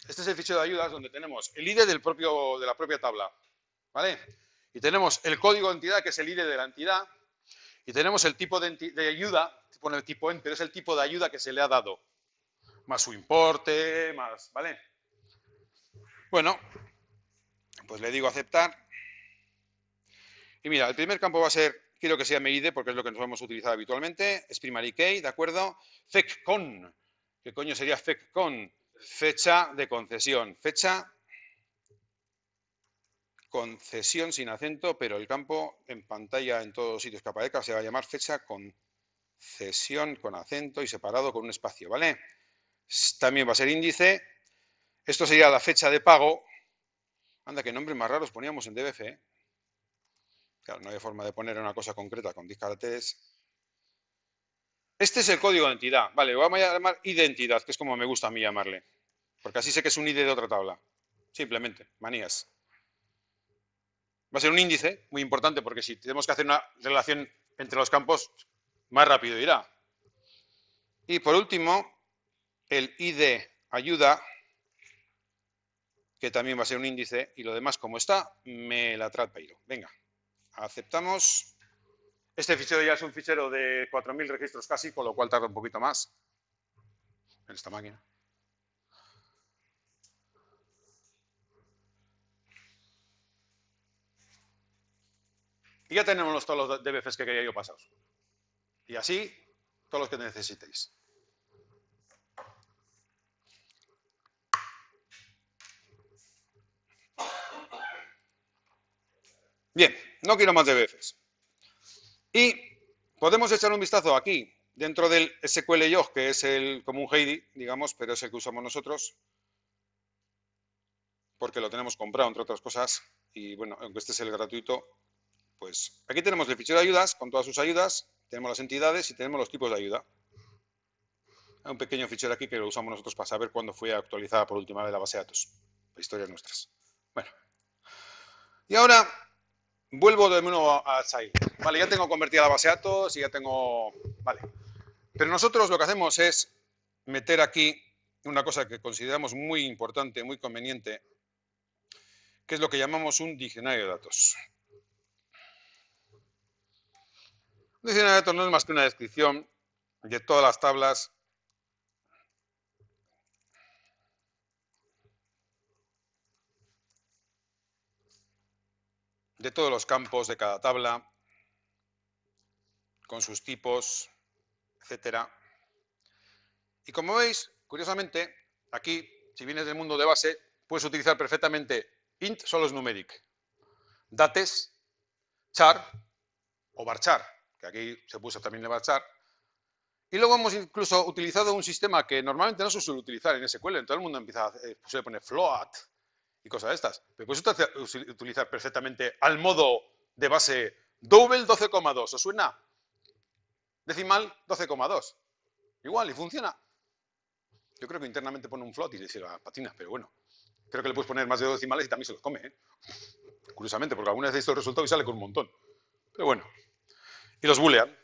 Este es el fichero de ayudas donde tenemos el ID de la propia tabla, ¿vale? Y tenemos el código de entidad, que es el ID de la entidad, y tenemos el tipo de ayuda, pone el tipo END, pero es el tipo de ayuda que se le ha dado, más su importe, más, ¿vale? Bueno, pues le digo aceptar. Y mira, el primer campo va a ser, quiero que sea ID, porque es lo que nos vamos a utilizar habitualmente, es primary key, ¿de acuerdo? FECCON, ¿qué coño sería FECCON? Fecha de concesión. Fecha, concesión sin acento, pero el campo en pantalla en todos los sitios que aparezca se va a llamar fecha concesión con acento y separado con un espacio, ¿vale? También va a ser índice. Esto sería la fecha de pago. Anda, qué nombres más raros poníamos en DBF, ¿eh? Claro, no hay forma de poner una cosa concreta con 10 caracteres. Este es el código de entidad. Vale, lo vamos a llamar identidad, que es como me gusta a mí llamarle. Porque así sé que es un ID de otra tabla. Simplemente, manías. Va a ser un índice muy importante porque si tenemos que hacer una relación entre los campos, más rápido irá. Y por último, el ID ayuda, que también va a ser un índice, y lo demás, como está, me la trapeiro. Venga, aceptamos. Este fichero ya es un fichero de 4.000 registros casi, con lo cual tarda un poquito más en esta máquina. Y ya tenemos todos los DBFs que quería yo pasados. Y así, todos los que necesitéis. Bien, no quiero más DBFs. Y podemos echar un vistazo aquí dentro del SQL Yog, que es el común Heidi, digamos, pero es el que usamos nosotros, porque lo tenemos comprado, entre otras cosas, y bueno, aunque este es el gratuito, pues aquí tenemos el fichero de ayudas, con todas sus ayudas, tenemos las entidades y tenemos los tipos de ayuda. Hay un pequeño fichero aquí que lo usamos nosotros para saber cuándo fue actualizada por última vez la base de datos, historias nuestras. Bueno, y ahora vuelvo de nuevo a Agile. Vale, ya tengo convertida la base de datos y ya tengo... Vale. Pero nosotros lo que hacemos es meter aquí una cosa que consideramos muy importante, muy conveniente, que es lo que llamamos un diccionario de datos. Un diccionario de datos no es más que una descripción de todas las tablas de todos los campos de cada tabla, con sus tipos, etcétera. Y como veis, curiosamente, aquí, si vienes del mundo de base, puedes utilizar perfectamente int solo es numeric, dates, char o varchar, que aquí se puso también el varchar. Y luego hemos incluso utilizado un sistema que normalmente no se suele utilizar en SQL, todo el mundo suele poner float y cosas de estas. Pero puedes utilizar perfectamente al modo de base double 12,2. ¿Os suena? Decimal 12,2. Igual, y funciona. Yo creo que internamente pone un float y se la patina, pero bueno. Creo que le puedes poner más de 2 decimales y también se los come, ¿eh? Curiosamente, porque alguna vez he visto el resultado y sale con un montón. Pero bueno. Y los boolean,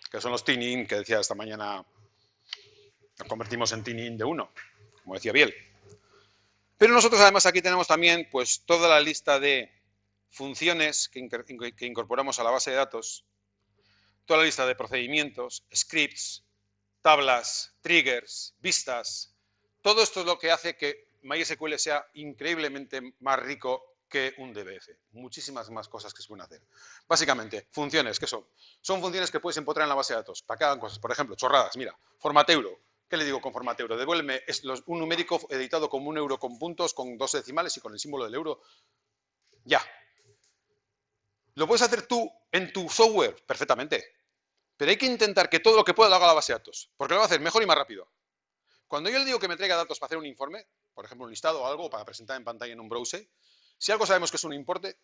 que son los tin-in, que decía esta mañana, nos convertimos en tin-in de 1, como decía Biel. Pero nosotros además aquí tenemos también pues toda la lista de funciones que incorporamos a la base de datos, toda la lista de procedimientos, scripts, tablas, triggers, vistas. Todo esto es lo que hace que MySQL sea increíblemente más rico que un DBF. Muchísimas más cosas que se pueden hacer. Básicamente, funciones, ¿qué son? Son funciones que puedes empotrar en la base de datos para que hagan cosas. Por ejemplo, chorradas, mira, formateuro. ¿Qué le digo con formateuro? Devuélveme un numérico editado como un euro con puntos, con 2 decimales y con el símbolo del euro. Ya. ¿Lo puedes hacer tú en tu software? Perfectamente. Pero hay que intentar que todo lo que pueda lo haga la base de datos, porque lo va a hacer mejor y más rápido. Cuando yo le digo que me traiga datos para hacer un informe, por ejemplo un listado o algo para presentar en pantalla en un browser, si algo sabemos que es un importe,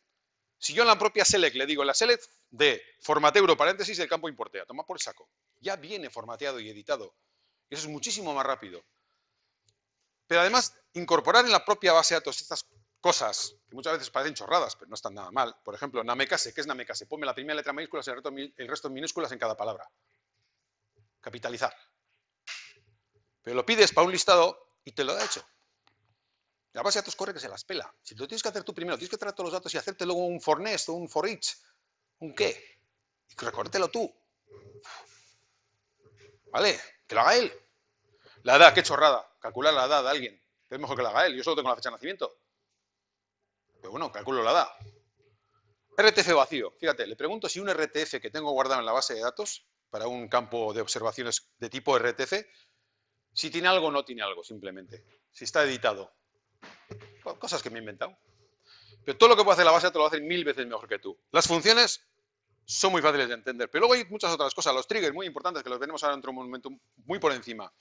si yo en la propia select le digo en la select de formateuro paréntesis del campo importea, toma por saco, ya viene formateado y editado. Y eso es muchísimo más rápido. Pero además, incorporar en la propia base de datos estas cosas, que muchas veces parecen chorradas, pero no están nada mal. Por ejemplo, namecase, ¿qué es namecase? Ponme la primera letra en mayúsculas y el resto en minúsculas en cada palabra. Capitalizar. Pero lo pides para un listado y te lo ha hecho. La base de datos corre que se las pela. Si lo tienes que hacer tú primero, tienes que traer todos los datos y hacerte luego un for nest o un for each. ¿Un qué? Y recórtelo tú. ¿Vale? Que lo haga él. La edad, qué chorrada. Calcular la edad de alguien. Es mejor que la haga él. Yo solo tengo la fecha de nacimiento. Pero bueno, calculo la edad. RTF vacío. Fíjate, le pregunto si un RTF que tengo guardado en la base de datos para un campo de observaciones de tipo RTF, si tiene algo o no tiene algo, simplemente. Si está editado. Cosas que me he inventado. Pero todo lo que puede hacer la base de datos lo va a hacer 1000 veces mejor que tú. Las funciones son muy fáciles de entender. Pero luego hay muchas otras cosas. Los triggers muy importantes que los veremos ahora dentro de un momento muy por encima.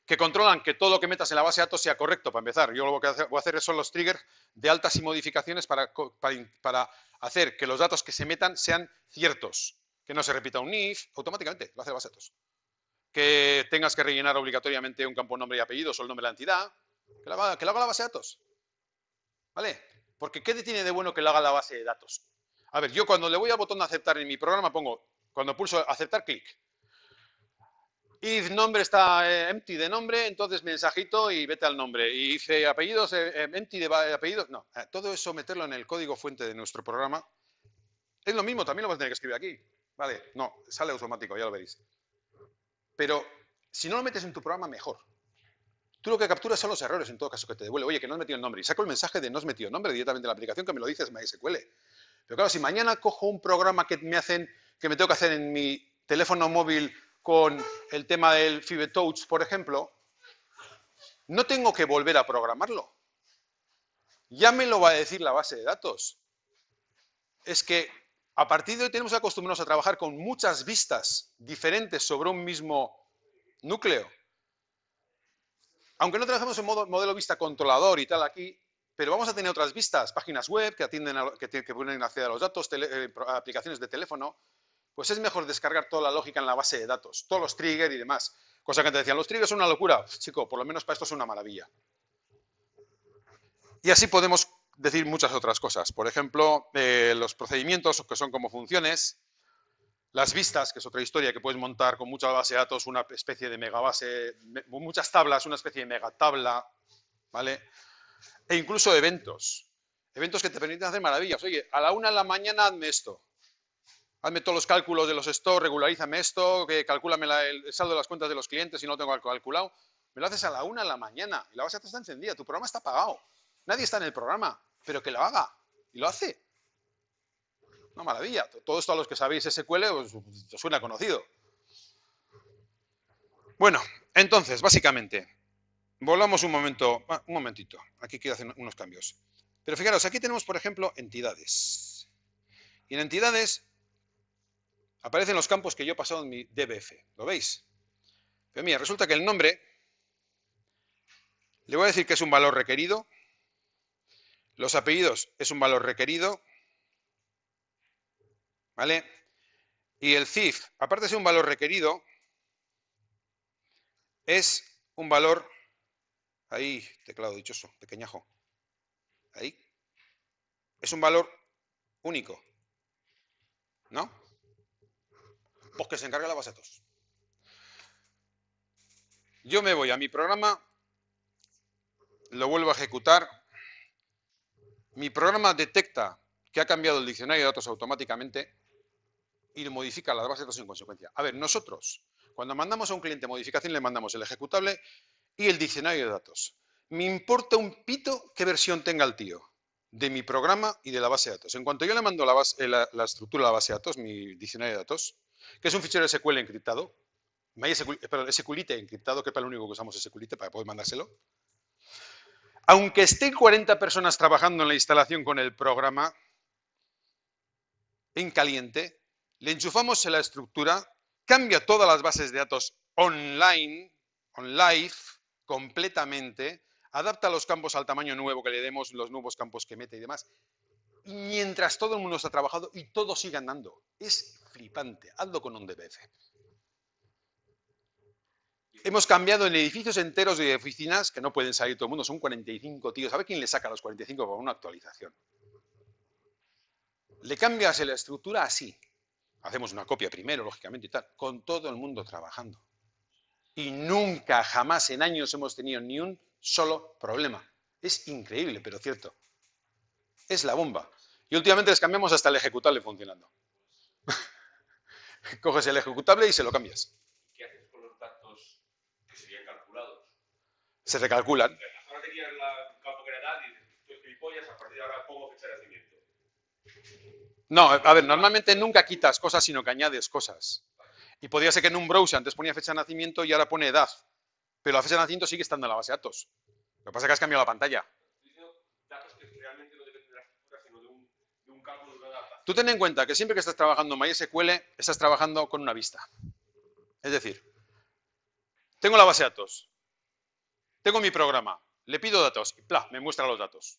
Que controlan que todo lo que metas en la base de datos sea correcto, para empezar. Yo lo que voy a hacer son los triggers de altas y modificaciones para hacer que los datos que se metan sean ciertos. Que no se repita un if, automáticamente lo hace la base de datos. Que tengas que rellenar obligatoriamente un campo nombre y apellidos o el nombre de la entidad. Que lo haga la base de datos. ¿Vale? Porque ¿qué tiene de bueno que lo haga la base de datos? A ver, yo cuando le voy al botón de aceptar en mi programa pongo, cuando pulso aceptar, clic. If nombre está empty de nombre, entonces mensajito y vete al nombre. Y if apellidos, empty de apellidos, no. Todo eso meterlo en el código fuente de nuestro programa. Es lo mismo, también lo vas a tener que escribir aquí. Vale, no, sale automático, ya lo veréis. Pero si no lo metes en tu programa, mejor. Tú lo que capturas son los errores, en todo caso, que te devuelve. Oye, que no has metido el nombre. Y saco el mensaje de no has metido el nombre directamente en la aplicación, que me lo dices MySQL. Pero claro, si mañana cojo un programa que me tengo que hacer en mi teléfono móvil con el tema del FibeTouch, por ejemplo, no tengo que volver a programarlo. Ya me lo va a decir la base de datos. Es que A partir de hoy tenemos que acostumbrarnos a trabajar con muchas vistas diferentes sobre un mismo núcleo. Aunque no trabajemos en modelo vista controlador y tal aquí, pero vamos a tener otras vistas, páginas web que atienden que pueden acceder a los datos, aplicaciones de teléfono, pues es mejor descargar toda la lógica en la base de datos, todos los triggers y demás. Cosa que antes decían, los triggers son una locura. Chico, por lo menos para esto es una maravilla. Y así podemos decir muchas otras cosas. Por ejemplo, los procedimientos, que son como funciones, las vistas, que es otra historia que puedes montar con mucha base de datos, una especie de megabase, muchas tablas, una especie de megatabla, ¿vale? E incluso eventos. Eventos que te permiten hacer maravillas. Oye, a la 1 de la mañana hazme esto. Hazme todos los cálculos de los stores, regularízame esto, que calcúlame el saldo de las cuentas de los clientes si no lo tengo calculado. Me lo haces a la 1 de la mañana y la base de datos está encendida. Tu programa está apagado. Nadie está en el programa, pero que lo haga. Y lo hace. Una maravilla. Todo esto a los que sabéis SQL os suena conocido. Bueno, entonces, básicamente, volvamos un momentito. Aquí quiero hacer unos cambios. Pero fijaros, aquí tenemos, por ejemplo, entidades. Y en entidades aparecen los campos que yo he pasado en mi DBF. ¿Lo veis? Pero mira, resulta que el nombre, le voy a decir que es un valor requerido. Los apellidos es un valor requerido. ¿Vale? Y el CIF, aparte de ser un valor requerido, es un valor, ahí, teclado dichoso, pequeñajo, ahí, es un valor único, ¿no? Pues que se encarga la base de datos. Yo me voy a mi programa, lo vuelvo a ejecutar, mi programa detecta que ha cambiado el diccionario de datos automáticamente y modifica las bases de datos en consecuencia. A ver, nosotros, cuando mandamos a un cliente modificación, le mandamos el ejecutable y el diccionario de datos. Me importa un pito qué versión tenga el tío de mi programa y de la base de datos. En cuanto yo le mando la estructura de la base de datos, mi diccionario de datos, que es un fichero SQL encriptado, SQLite encriptado, que es para lo único que usamos SQLite para poder mandárselo. Aunque estén 40 personas trabajando en la instalación con el programa en caliente, le enchufamos en la estructura, cambia todas las bases de datos online, live, completamente, adapta los campos al tamaño nuevo que le demos, los nuevos campos que mete y demás. Y mientras todo el mundo está trabajando y todo sigue andando. Es flipante. Hazlo con un DBF. Hemos cambiado en edificios enteros de oficinas, que no pueden salir todo el mundo, son 45 tíos. ¿Sabe quién le saca a los 45 con una actualización? Le cambias la estructura así. Hacemos una copia primero, lógicamente, y tal, con todo el mundo trabajando. Y nunca, jamás en años hemos tenido ni un solo problema. Es increíble, pero cierto. Es la bomba. Y últimamente les cambiamos hasta el ejecutable funcionando. Coges el ejecutable y se lo cambias. ¿Qué haces con los datos que serían calculados? Se recalculan. Ahora tenías el campo que era tal y dices, tú gilipollas, a partir de ahora pongo fecha de nacimiento. No, a ver, normalmente nunca quitas cosas, sino que añades cosas. Y podría ser que en un browser antes ponía fecha de nacimiento y ahora pone edad. Pero la fecha de nacimiento sigue estando en la base de datos. Lo que pasa es que has cambiado la pantalla. Datos que realmente no dependen de la estructura, sino de un cálculo, de una adaptación. Tú ten en cuenta que siempre que estás trabajando en MySQL, estás trabajando con una vista. Es decir, tengo la base de datos, tengo mi programa, le pido datos y ¡plá! Me muestra los datos.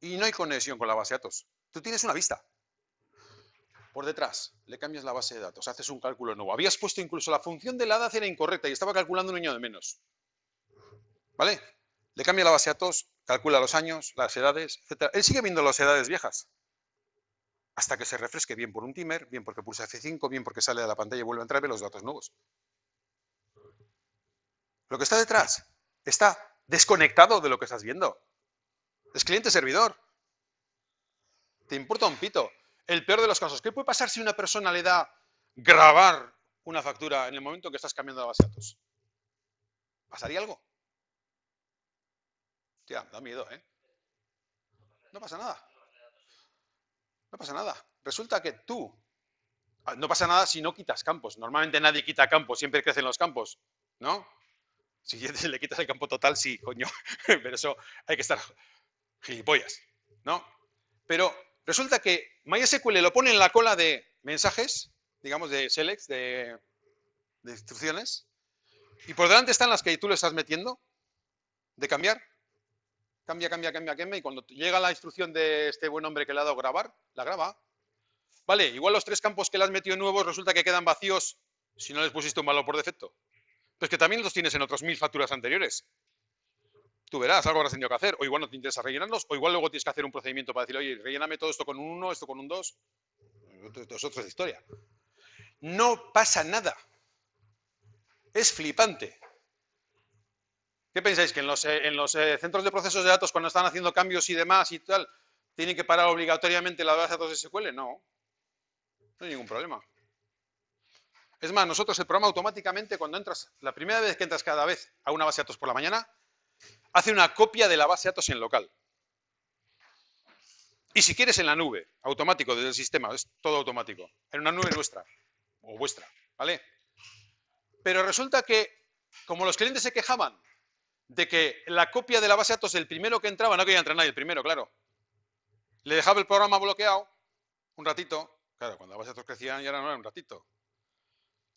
Y no hay conexión con la base de datos. Tú tienes una vista. Por detrás, le cambias la base de datos, haces un cálculo nuevo. Habías puesto incluso la función de la edad era incorrecta y estaba calculando un año de menos. ¿Vale? Le cambia la base de datos, calcula los años, las edades, etc. Él sigue viendo las edades viejas. Hasta que se refresque bien por un timer, bien porque pulsa F5, bien porque sale de la pantalla y vuelve a entrar y ve los datos nuevos. Lo que está detrás está desconectado de lo que estás viendo. Es cliente-servidor. Te importa un pito. El peor de los casos, ¿qué puede pasar si una persona le da grabar una factura en el momento en que estás cambiando la base de datos? ¿Pasaría algo? Tía, da miedo, ¿eh? No pasa nada. No pasa nada. Resulta que tú... No pasa nada si no quitas campos. Normalmente nadie quita campos, siempre crecen los campos, ¿no? Si le quitas el campo total, sí, coño. Pero eso hay que estar gilipollas, ¿no? Pero Resulta que MySQL lo pone en la cola de mensajes, digamos de selects, de instrucciones, y por delante están las que tú le estás metiendo, de cambiar. Cambia, y cuando llega la instrucción de este buen hombre que le ha dado grabar, la graba. Vale, igual los 3 campos que le has metido nuevos resulta que quedan vacíos si no les pusiste un valor por defecto. Pues que también los tienes en otros 1000 facturas anteriores. Tú verás, algo habrás tenido que hacer, o igual no te interesa rellenarlos, o igual luego tienes que hacer un procedimiento para decir, oye, relléname todo esto con un 1, esto con un 2. Es otra historia. No pasa nada. Es flipante. ¿Qué pensáis? ¿Que en los centros de procesos de datos, cuando están haciendo cambios y demás y tal, tienen que parar obligatoriamente la base de datos de SQL? No. No hay ningún problema. Es más, nosotros el programa automáticamente, cuando entras, la primera vez que entras cada vez a una base de datos por la mañana, hace una copia de la base de datos en local. Y si quieres en la nube, automático desde el sistema, es todo automático, en una nube nuestra o vuestra, ¿vale? Pero resulta que, como los clientes se quejaban de que la copia de la base de datos del primero que entraba, no quería entrar nadie, el primero, claro, le dejaba el programa bloqueado un ratito, claro, cuando las bases de datos crecían ya no era un ratito.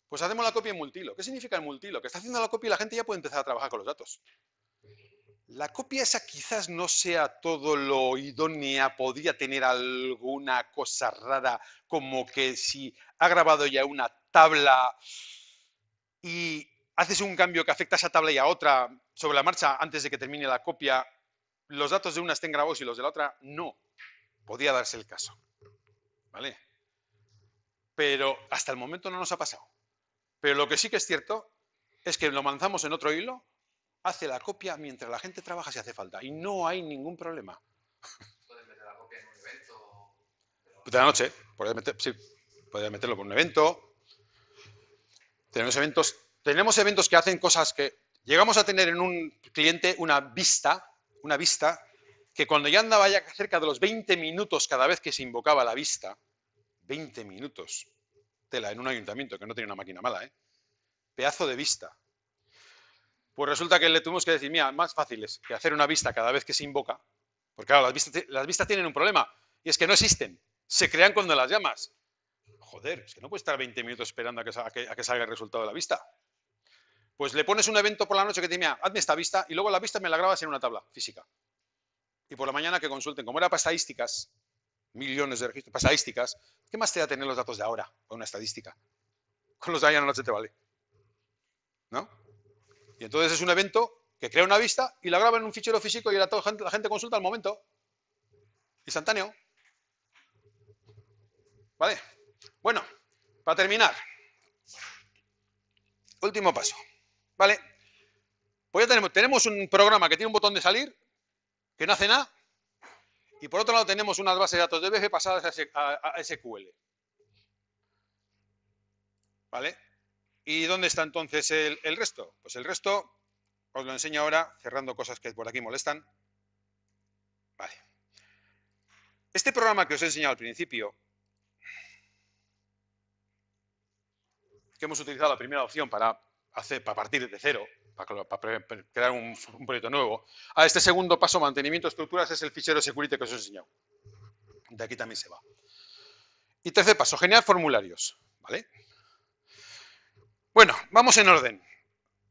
Pues hacemos la copia en multihilo. ¿Qué significa el multihilo? Que está haciendo la copia y la gente ya puede empezar a trabajar con los datos. La copia esa quizás no sea todo lo idónea, podría tener alguna cosa rara, como que si ha grabado ya una tabla y haces un cambio que afecta a esa tabla y a otra sobre la marcha antes de que termine la copia, los datos de una estén grabados y los de la otra no. Podría darse el caso. ¿Vale? Pero hasta el momento no nos ha pasado. Pero lo que sí que es cierto es que lo lanzamos en otro hilo, hace la copia mientras la gente trabaja si hace falta. Y no hay ningún problema. ¿Puedes meter la copia en un evento? De la noche, sí, podría meterlo con un evento. Tenemos eventos que hacen cosas que llegamos a tener en un cliente una vista que cuando ya andaba ya cerca de los 20 minutos cada vez que se invocaba la vista, 20 minutos, tela, en un ayuntamiento que no tenía una máquina mala, pedazo de vista. Pues resulta que le tuvimos que decir, mira, más fácil es que hacer una vista cada vez que se invoca, porque claro, las vistas tienen un problema, y es que no existen, se crean cuando las llamas. Joder, es que no puedes estar 20 minutos esperando a que salga el resultado de la vista. Pues le pones un evento por la noche que te dice, mira, hazme esta vista, y luego la vista me la grabas en una tabla física. Y por la mañana que consulten, como era para estadísticas, millones de registros, para estadísticas, ¿qué más te da tener los datos de ahora para una estadística? Con los de ayer anoche te vale. ¿No? Y entonces es un evento que crea una vista y la graba en un fichero físico y la gente consulta al momento. Instantáneo. ¿Vale? Bueno, para terminar. Último paso. ¿Vale? Pues ya tenemos un programa que tiene un botón de salir, que no hace nada, y por otro lado tenemos unas bases de datos de BF pasadas a SQL. ¿Vale? ¿Y dónde está entonces el resto? Pues el resto os lo enseño ahora, cerrando cosas que por aquí molestan. Vale. Este programa que os he enseñado al principio, que hemos utilizado la primera opción para partir de cero, para crear un proyecto nuevo. Este segundo paso, mantenimiento de estructuras, es el fichero security que os he enseñado. De aquí también se va. Y tercer paso, generar formularios. ¿Vale? Bueno, vamos en orden.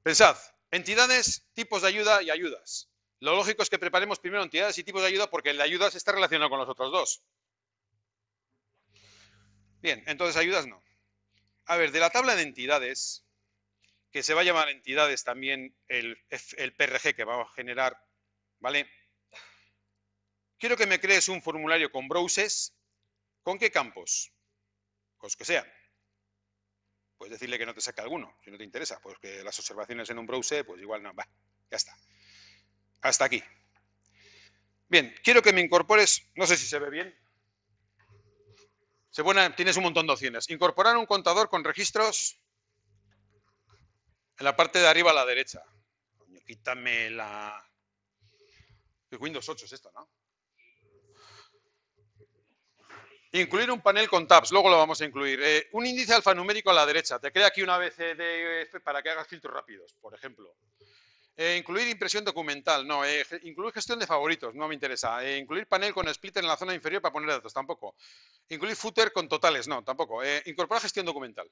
Pensad, entidades, tipos de ayuda y ayudas. Lo lógico es que preparemos primero entidades y tipos de ayuda porque el de ayudas está relacionado con los otros dos. Bien, entonces ayudas no. A ver, de la tabla de entidades, que se va a llamar entidades también el PRG que vamos a generar, ¿vale? Quiero que me crees un formulario con browsers. ¿Con qué campos? Pues que sean. Puedes decirle que no te saque alguno, si no te interesa. Pues que las observaciones en un browser, pues igual no. Va, ya está. Hasta aquí. Bien, quiero que me incorpores, no sé si se ve bien. Tienes un montón de opciones. Incorporar un contador con registros en la parte de arriba a la derecha. Coño, quítame la... Windows 8 es esto, ¿no? Incluir un panel con tabs, luego lo vamos a incluir. Un índice alfanumérico a la derecha. Te crea aquí una BCD para que hagas filtros rápidos, por ejemplo. Incluir impresión documental, no. Incluir gestión de favoritos, no me interesa. Incluir panel con splitter en la zona inferior para poner datos, tampoco. Incluir footer con totales, no, tampoco. Incorporar gestión documental.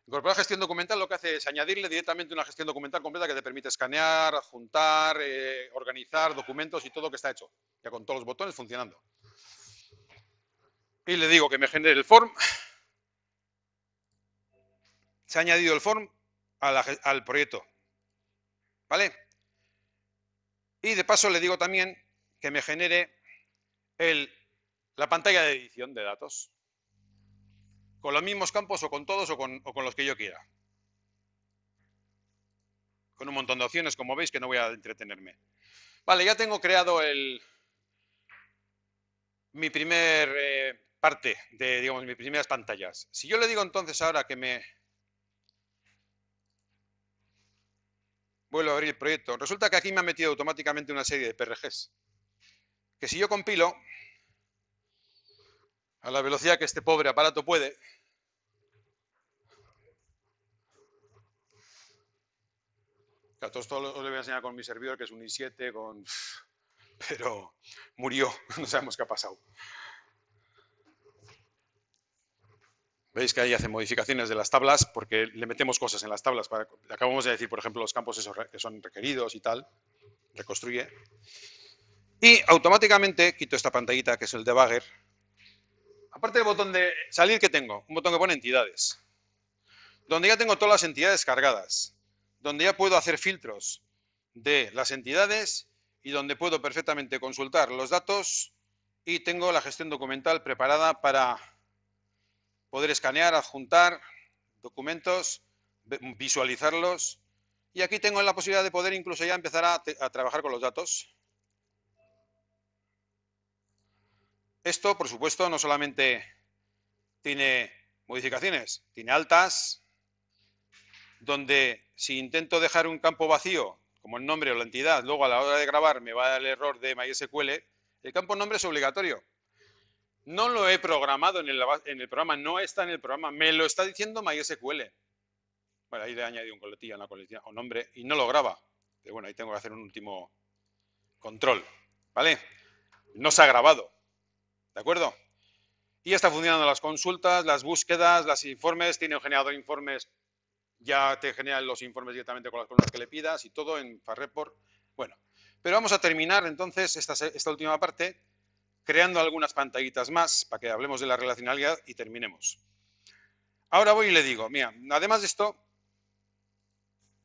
Incorporar gestión documental lo que hace es añadirle directamente una gestión documental completa que te permite escanear, adjuntar, organizar documentos y todo lo que está hecho, ya con todos los botones funcionando. Y le digo que me genere el form. Se ha añadido el form al proyecto, ¿vale? Y de paso le digo también que me genere la pantalla de edición de datos. Con los mismos campos o con todos o con los que yo quiera. Con un montón de opciones, como veis, que no voy a entretenerme. Vale, ya tengo creado mi primer parte de, digamos, mis primeras pantallas. Si yo le digo entonces ahora que me vuelvo a abrir el proyecto, resulta que aquí me ha metido automáticamente una serie de PRGs. Que si yo compilo a la velocidad que este pobre aparato puede, claro, todo esto os lo voy a enseñar con mi servidor, que es un i7, pero murió, no sabemos qué ha pasado. Veis que ahí hace modificaciones de las tablas porque le metemos cosas en las tablas. Acabamos de decir, por ejemplo, los campos esos que son requeridos y tal. Reconstruye. Y automáticamente quito esta pantallita que es el debugger. Aparte del botón de salir, ¿qué tengo? Un botón que pone entidades. Donde ya tengo todas las entidades cargadas. Donde ya puedo hacer filtros de las entidades y donde puedo perfectamente consultar los datos y tengo la gestión documental preparada para poder escanear, adjuntar documentos, visualizarlos y aquí tengo la posibilidad de poder incluso ya empezar a trabajar con los datos. Esto, por supuesto, no solamente tiene modificaciones, tiene altas, donde si intento dejar un campo vacío, como el nombre o la entidad, luego a la hora de grabar me va a dar el error de MySQL, el campo nombre es obligatorio. No lo he programado en el programa, no está en el programa, me lo está diciendo MySQL. Bueno, ahí le he añadido un coletilla, una coletilla o nombre y no lo graba. Pero bueno, ahí tengo que hacer un último control, ¿vale? No se ha grabado, ¿de acuerdo? Y está funcionando las consultas, las búsquedas, los informes, tiene un generador de informes, ya te generan los informes directamente con las columnas que le pidas y todo en FastReport. Bueno, pero vamos a terminar entonces esta última parte creando algunas pantallitas más para que hablemos de la relacionalidad y terminemos. Ahora voy y le digo, mira, además de esto,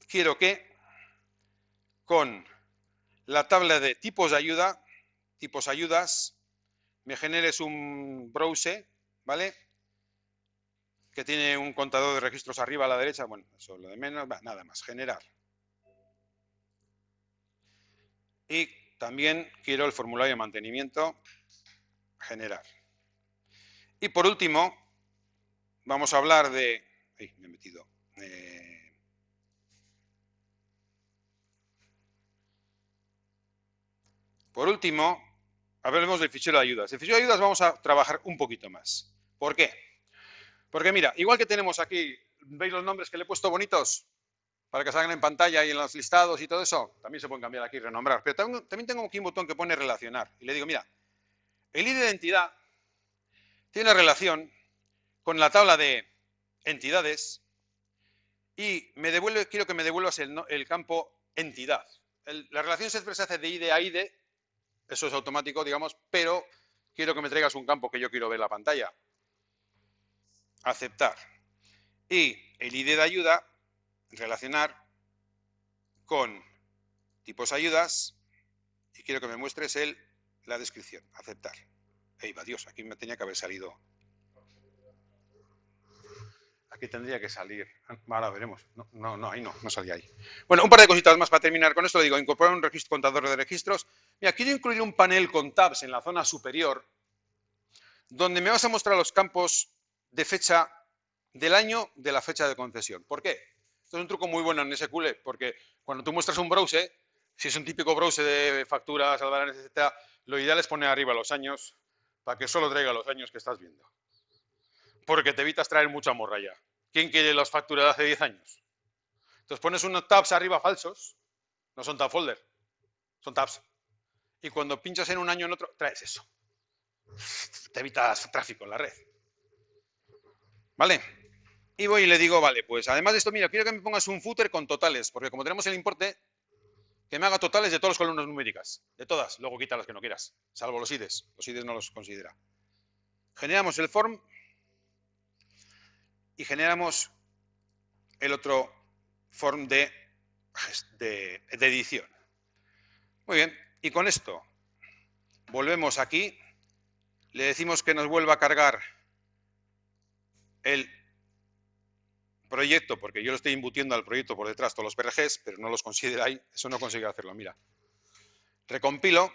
quiero que con la tabla de tipos de ayuda, tipos ayudas, me generes un browse, ¿vale? Que tiene un contador de registros arriba a la derecha, bueno, eso es lo de menos, nada más, generar. Y también quiero el formulario de mantenimiento, generar. Y por último, vamos a hablar de... ¡Ay, me he metido! Por último, hablemos del fichero de ayudas. El fichero de ayudas vamos a trabajar un poquito más. ¿Por qué? Porque mira, igual que tenemos aquí, ¿veis los nombres que le he puesto bonitos? Para que salgan en pantalla y en los listados y todo eso. También se pueden cambiar aquí y renombrar. Pero también tengo aquí un botón que pone relacionar. Y le digo, mira, el ID de entidad tiene relación con la tabla de entidades y quiero que me devuelvas el campo entidad. La relación siempre se hace de ID a ID, eso es automático, digamos, pero quiero que me traigas un campo que yo quiero ver en la pantalla. Aceptar. Y el ID de ayuda, relacionar con tipos ayudas y quiero que me muestres la descripción. Aceptar. ¡Ey, va Dios! Aquí me tenía que haber salido. Aquí tendría que salir. Ahora veremos. No, ahí no salía ahí. Bueno, un par de cositas más para terminar con esto. Le digo, incorporar un contador de registros. Mira, quiero incluir un panel con tabs en la zona superior donde me vas a mostrar los campos de fecha del año de la fecha de concesión. ¿Por qué? Esto es un truco muy bueno en SQL, porque cuando tú muestras un browse, si es un típico browse de facturas, albaranes, etc., lo ideal es poner arriba los años para que solo traiga los años que estás viendo. Porque te evitas traer mucha morralla. ¿Quién quiere las facturas de hace 10 años? Entonces pones unos tabs arriba falsos No son tab folder, son tabs. Y cuando pinchas en un año en otro, traes eso. Te evitas tráfico en la red. ¿Vale? Y voy y le digo, vale, pues además de esto, mira, quiero que me pongas un footer con totales, porque como tenemos el importe, que me haga totales de todas las columnas numéricas, de todas, luego quita las que no quieras, salvo los IDs no los considera. Generamos el form y generamos el otro form de edición. Muy bien, y con esto volvemos aquí, le decimos que nos vuelva a cargar el proyecto, porque yo lo estoy embutiendo al proyecto por detrás, todos los PRGs, pero no los considera ahí, eso no consigue hacerlo, mira. Recompilo.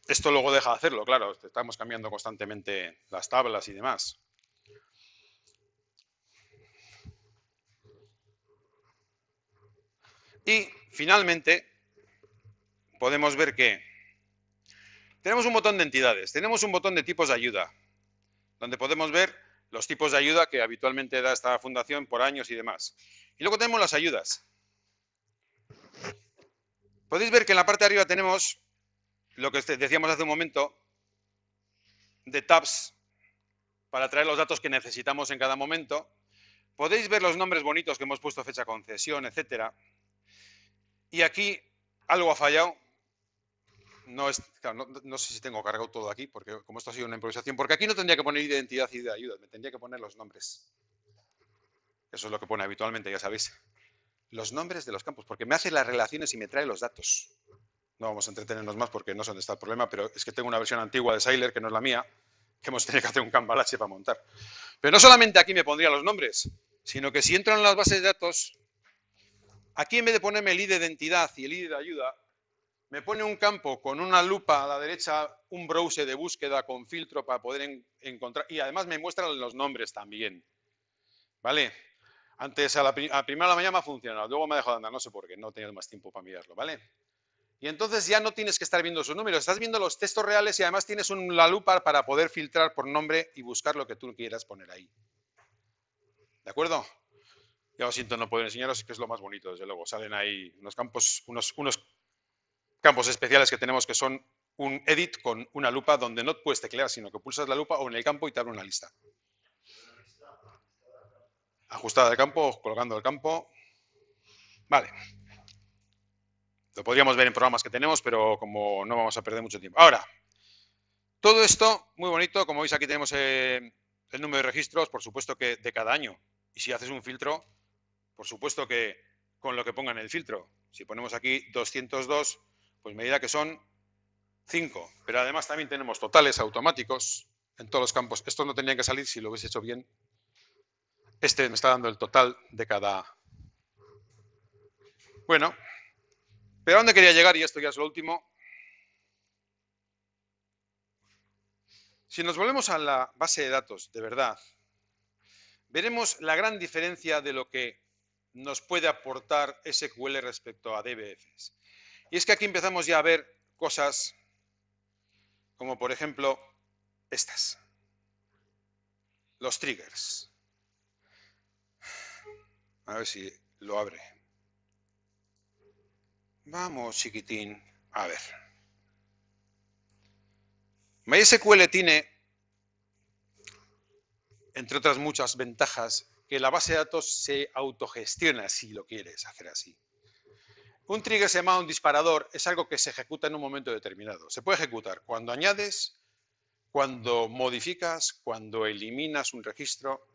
Esto luego deja de hacerlo, claro, estamos cambiando constantemente las tablas y demás. Y finalmente podemos ver que tenemos un botón de entidades, tenemos un botón de tipos de ayuda, donde podemos ver los tipos de ayuda que habitualmente da esta fundación por años y demás. Y luego tenemos las ayudas. Podéis ver que en la parte de arriba tenemos lo que decíamos hace un momento de tabs para traer los datos que necesitamos en cada momento. Podéis ver los nombres bonitos que hemos puesto, fecha de concesión, etcétera. Y aquí algo ha fallado. No sé si tengo cargado todo aquí, porque como esto ha sido una improvisación, porque aquí no tendría que poner identidad y de ayuda, me tendría que poner los nombres. Eso es lo que pone habitualmente, ya sabéis. Los nombres de los campos, porque me hace las relaciones y me trae los datos. No vamos a entretenernos más porque no sé dónde está el problema, pero es que tengo una versión antigua de Sailor, que no es la mía, que hemos tenido que hacer un cambalache para montar. Pero no solamente aquí me pondría los nombres, sino que si entro en las bases de datos, aquí en vez de ponerme el ID de identidad y el ID de ayuda, me pone un campo con una lupa a la derecha, un browser de búsqueda con filtro para poder encontrar, y además me muestra los nombres también. ¿Vale? Antes a primera de la mañana me ha funcionado, luego me ha dejado de andar, no sé por qué, no he tenido más tiempo para mirarlo, ¿vale? Y entonces ya no tienes que estar viendo sus números, estás viendo los textos reales y además tienes la lupa para poder filtrar por nombre y buscar lo que tú quieras poner ahí. ¿De acuerdo? Ya os siento no poder enseñaros, que es lo más bonito, desde luego. Salen ahí unos campos, unos campos especiales que tenemos que son un edit con una lupa donde no puedes teclear, sino que pulsas la lupa o en el campo y te abre una lista. Ajustada de campo, colgando el campo. Vale. Lo podríamos ver en programas que tenemos, pero como no vamos a perder mucho tiempo. Ahora, todo esto, muy bonito, como veis aquí tenemos el número de registros, por supuesto que de cada año. Y si haces un filtro, por supuesto que con lo que ponga en el filtro. Si ponemos aquí 202, pues me dirá que son 5. Pero además también tenemos totales automáticos en todos los campos. Esto no tendría que salir si lo hubiese hecho bien. Este me está dando el total de cada... Bueno, pero ¿a dónde quería llegar? Y esto ya es lo último. Si nos volvemos a la base de datos, de verdad, veremos la gran diferencia de lo que nos puede aportar SQL respecto a DBFs. Y es que aquí empezamos ya a ver cosas como, por ejemplo, estas. Los triggers. A ver si lo abre. Vamos, chiquitín. A ver. MySQL tiene, entre otras muchas ventajas, que la base de datos se autogestiona si lo quieres hacer así. Un trigger se llama un disparador, es algo que se ejecuta en un momento determinado. Se puede ejecutar cuando añades, cuando modificas, cuando eliminas un registro.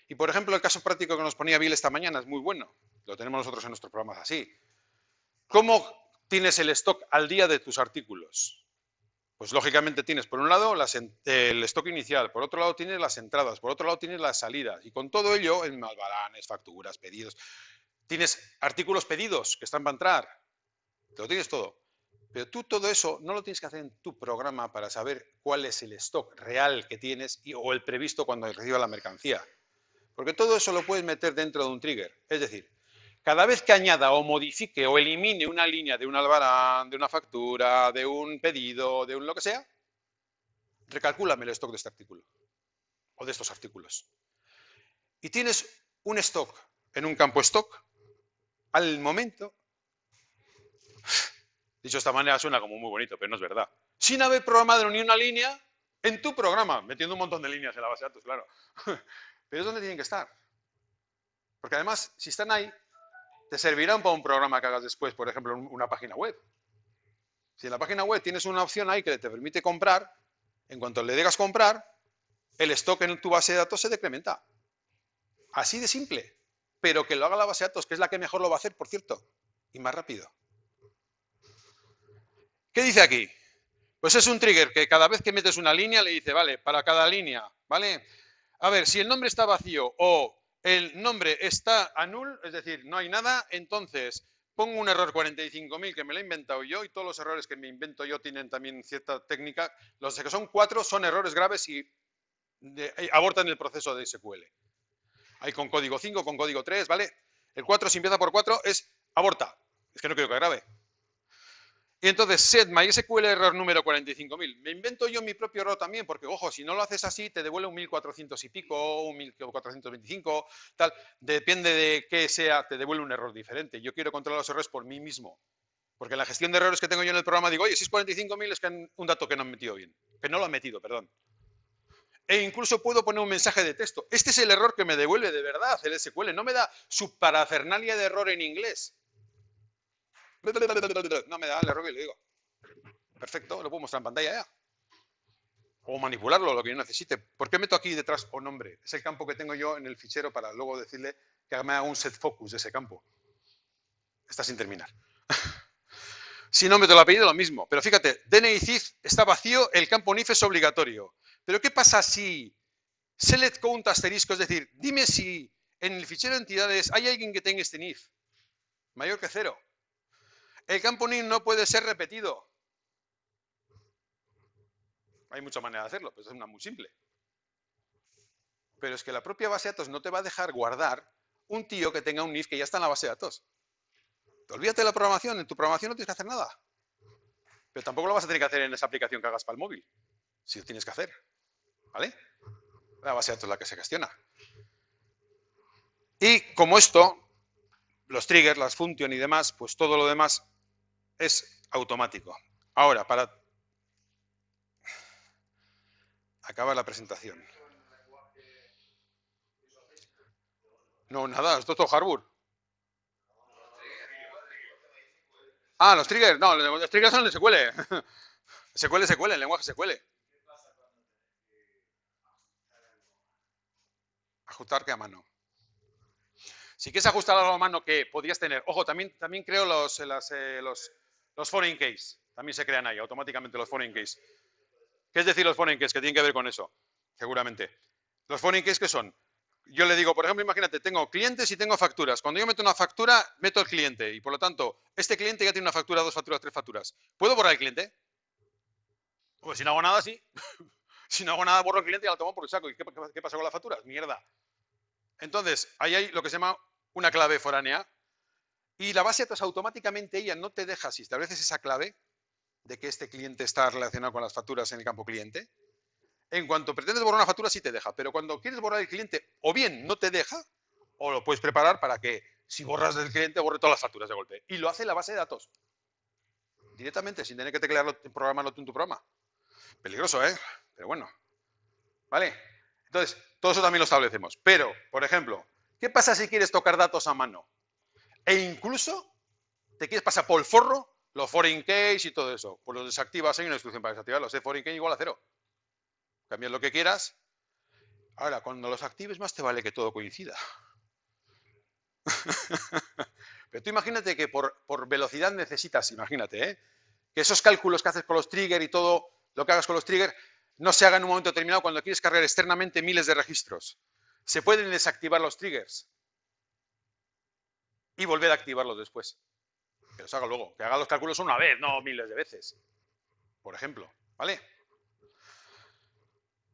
Y, por ejemplo, el caso práctico que nos ponía Bill esta mañana es muy bueno. Lo tenemos nosotros en nuestros programas así. ¿Cómo tienes el stock al día de tus artículos? Pues, lógicamente, tienes, por un lado, el stock inicial, por otro lado, tienes las entradas, por otro lado, tienes las salidas. Y con todo ello, en albaranes, facturas, pedidos, tienes artículos pedidos que están para entrar. Te lo tienes todo. Pero tú todo eso no lo tienes que hacer en tu programa para saber cuál es el stock real que tienes o el previsto cuando reciba la mercancía. Porque todo eso lo puedes meter dentro de un trigger. Es decir, cada vez que añada o modifique o elimine una línea de un albarán, de una factura, de un pedido, de un lo que sea, recalcúlame el stock de este artículo o de estos artículos. Y tienes un stock en un campo stock al momento. Dicho de esta manera suena como muy bonito, pero no es verdad. Sin haber programado ni una línea en tu programa, metiendo un montón de líneas en la base de datos, claro. Pero es donde tienen que estar. Porque además, si están ahí, te servirán para un programa que hagas después, por ejemplo, una página web. Si en la página web tienes una opción ahí que te permite comprar, en cuanto le digas comprar, el stock en tu base de datos se decrementa. Así de simple. Pero que lo haga la base de datos, que es la que mejor lo va a hacer, por cierto, y más rápido. ¿Qué dice aquí? Pues es un trigger que cada vez que metes una línea le dice, vale, para cada línea, ¿vale? A ver, si el nombre está vacío o el nombre está a null, es decir, no hay nada, entonces pongo un error 45.000 que me lo he inventado yo y todos los errores que me invento yo tienen también cierta técnica. Los que son 4 son errores graves y abortan el proceso de SQL. Hay con código 5, con código 3, ¿vale? El 4, si empieza por 4, es aborta. Es que no quiero que grabe. Y entonces, set MySQL error número 45.000. Me invento yo mi propio error también, porque, ojo, si no lo haces así, te devuelve un 1.400 y pico, un 1.425, tal. Depende de qué sea, te devuelve un error diferente. Yo quiero controlar los errores por mí mismo. Porque en la gestión de errores que tengo yo en el programa digo, oye, si es 45.000 es que un dato que no han metido bien. Que no lo han metido, perdón. E incluso puedo poner un mensaje de texto. Este es el error que me devuelve de verdad el SQL. No me da su parafernalia de error en inglés. No me da el error que le digo. Perfecto, lo puedo mostrar en pantalla ya. O manipularlo, lo que yo necesite. ¿Por qué meto aquí detrás o nombre? Es el campo que tengo yo en el fichero para luego decirle que me haga un set focus de ese campo. Está sin terminar. Si no meto el apellido, lo mismo. Pero fíjate, DNI CIF está vacío, el campo NIF es obligatorio. Pero ¿qué pasa si select count asterisco? Es decir, dime si en el fichero de entidades hay alguien que tenga este NIF mayor que 0. El campo NIF no puede ser repetido. Hay muchas maneras de hacerlo, pero es una muy simple. Pero es que la propia base de datos no te va a dejar guardar un tío que tenga un NIF que ya está en la base de datos. Olvídate de la programación, en tu programación no tienes que hacer nada. Pero tampoco lo vas a tener que hacer en esa aplicación que hagas para el móvil. Si lo tienes que hacer. ¿Vale? La base de datos es la que se gestiona. Y como esto, los triggers, las functions y demás, pues todo lo demás es automático. Ahora, para acabar la presentación. No, nada, esto es todo Harvard. Ah, los triggers. No, los triggers son el SQL. SQL, el lenguaje SQL. Ajustar que a mano. Si quieres ajustar algo a mano que podrías tener. Ojo, también creo los foreign keys. También se crean ahí automáticamente los foreign keys. ¿Qué es decir los foreign keys? Que tienen que ver con eso, seguramente. Los foreign keys, ¿qué son? Yo le digo, por ejemplo, imagínate, tengo clientes y tengo facturas. Cuando yo meto una factura, meto el cliente. Y por lo tanto, este cliente ya tiene una factura, 2 facturas, 3 facturas. ¿Puedo borrar el cliente? Pues si no hago nada, sí. Si no hago nada, borro el cliente y ya lo tomo por el saco. ¿Y qué pasa con las facturas? Mierda. Entonces, ahí hay lo que se llama una clave foránea. Y la base de datos automáticamente ella no te deja, si estableces esa clave de que este cliente está relacionado con las facturas en el campo cliente, en cuanto pretendes borrar una factura sí te deja, pero cuando quieres borrar el cliente o bien no te deja, o lo puedes preparar para que si borras del cliente borre todas las facturas de golpe. Y lo hace la base de datos. Directamente, sin tener que teclearlo, programarlo tú en tu programa. Peligroso, ¿eh? Pero bueno. ¿Vale? Entonces, todo eso también lo establecemos. Pero, por ejemplo, ¿qué pasa si quieres tocar datos a mano? E incluso te quieres pasar por el forro los foreign keys y todo eso. Pues los desactivas, hay una instrucción para desactivarlos. Foreign key igual a 0. Cambias lo que quieras. Ahora, cuando los actives, más te vale que todo coincida. Pero tú imagínate que por velocidad necesitas, imagínate, que esos cálculos que haces con los triggers y todo lo que hagas con los triggers no se haga en un momento determinado cuando quieres cargar externamente miles de registros. Se pueden desactivar los triggers y volver a activarlos después. Que los haga luego. Que haga los cálculos una vez, no miles de veces. Por ejemplo, ¿vale?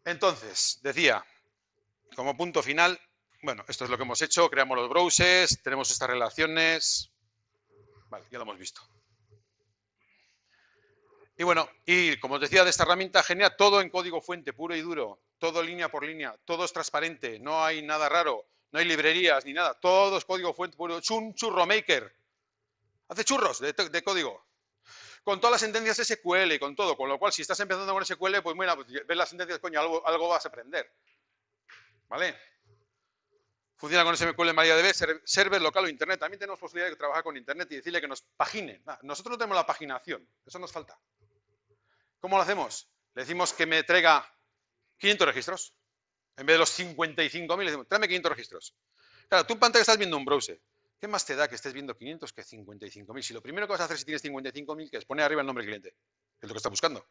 Entonces, decía, como punto final, Bueno, esto es lo que hemos hecho, creamos los browsers, tenemos estas relaciones. Vale, ya lo hemos visto. Y bueno, y como os decía, de esta herramienta genera todo en código fuente, puro y duro, todo línea por línea, todo es transparente, no hay nada raro, no hay librerías ni nada, todo es código fuente puro. Es un churro maker. Hace churros de código. Con todas las sentencias SQL y con todo, con lo cual si estás empezando con SQL, pues mira, pues ves las sentencias, coño, algo vas a aprender. ¿Vale? Funciona con SQL MariaDB, server local o internet. También tenemos posibilidad de trabajar con internet y decirle que nos pagine. Nosotros no tenemos la paginación, eso nos falta. ¿Cómo lo hacemos? Le decimos que me traiga 500 registros. En vez de los 55.000, le decimos, tráeme 500 registros. Claro, tú en pantalla estás viendo un browser. ¿Qué más te da que estés viendo 500 que 55.000? Si lo primero que vas a hacer si tienes 55.000 que es poner arriba el nombre del cliente, que es lo que estás buscando.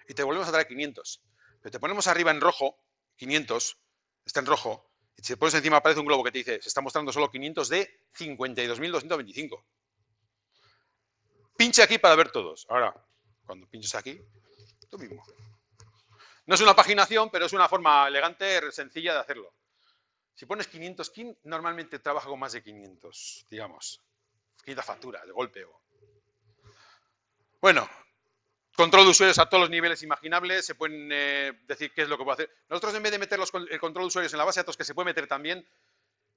Y te volvemos a traer 500. Pero te ponemos arriba en rojo, 500, está en rojo, y si te pones encima aparece un globo que te dice, se está mostrando solo 500 de 52.225. Pinche aquí para ver todos. Ahora, cuando pinches aquí, tú mismo. No es una paginación, pero es una forma elegante, sencilla de hacerlo. Si pones 500, ¿quién normalmente trabaja con más de 500? Digamos, 500 facturas de golpe. Bueno, control de usuarios a todos los niveles imaginables, se pueden decir qué es lo que puedo hacer. Nosotros en vez de meter el control de usuarios en la base de datos, que se puede meter también,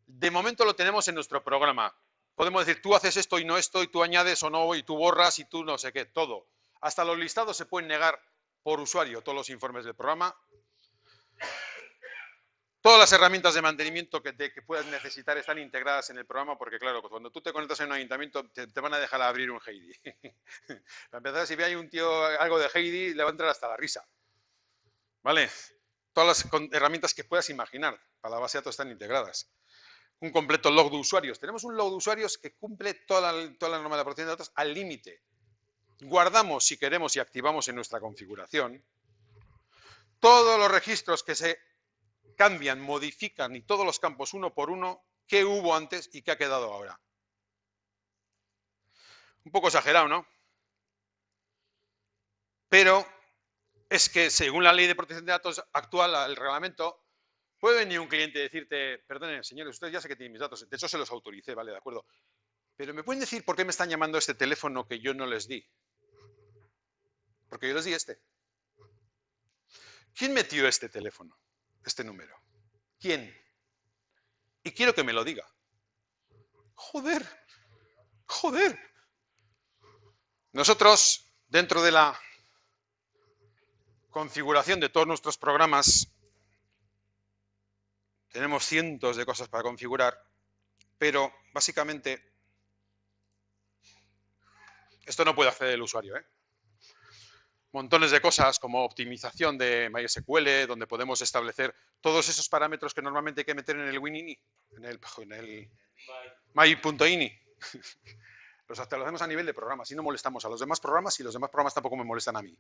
de momento lo tenemos en nuestro programa. Podemos decir, tú haces esto y no esto, y tú añades o no, y tú borras, y tú no sé qué, todo. Hasta los listados se pueden negar por usuario, todos los informes del programa. Todas las herramientas de mantenimiento que puedas necesitar están integradas en el programa porque, claro, cuando tú te conectas en un ayuntamiento te van a dejar abrir un Heidi. Para empezar, si ve ahí un tío algo de Heidi, le va a entrar hasta la risa. ¿Vale? Todas las herramientas que puedas imaginar para la base de datos están integradas. Un completo log de usuarios. Tenemos un log de usuarios que cumple toda la norma de protección de datos al límite. Guardamos, si queremos, y activamos en nuestra configuración todos los registros que se cambian, modifican y todos los campos uno por uno, qué hubo antes y qué ha quedado ahora. Un poco exagerado, ¿no? Pero es que según la ley de protección de datos actual, el reglamento, puede venir un cliente y decirte, perdone, señores, ustedes ya sé que tienen mis datos, de hecho se los autoricé, vale, de acuerdo, pero ¿me pueden decir por qué me están llamando a este teléfono que yo no les di? Porque yo les di este. ¿Quién metió este teléfono? Este número. ¿Quién? Y quiero que me lo diga. Joder. Joder. Nosotros, dentro de la configuración de todos nuestros programas, tenemos cientos de cosas para configurar, pero básicamente esto no puede hacer el usuario, ¿eh? Montones de cosas como optimización de MySQL, donde podemos establecer todos esos parámetros que normalmente hay que meter en el WinINI, en el my.ini. Los establecemos a nivel de programa, así no molestamos a los demás programas y los demás programas tampoco me molestan a mí.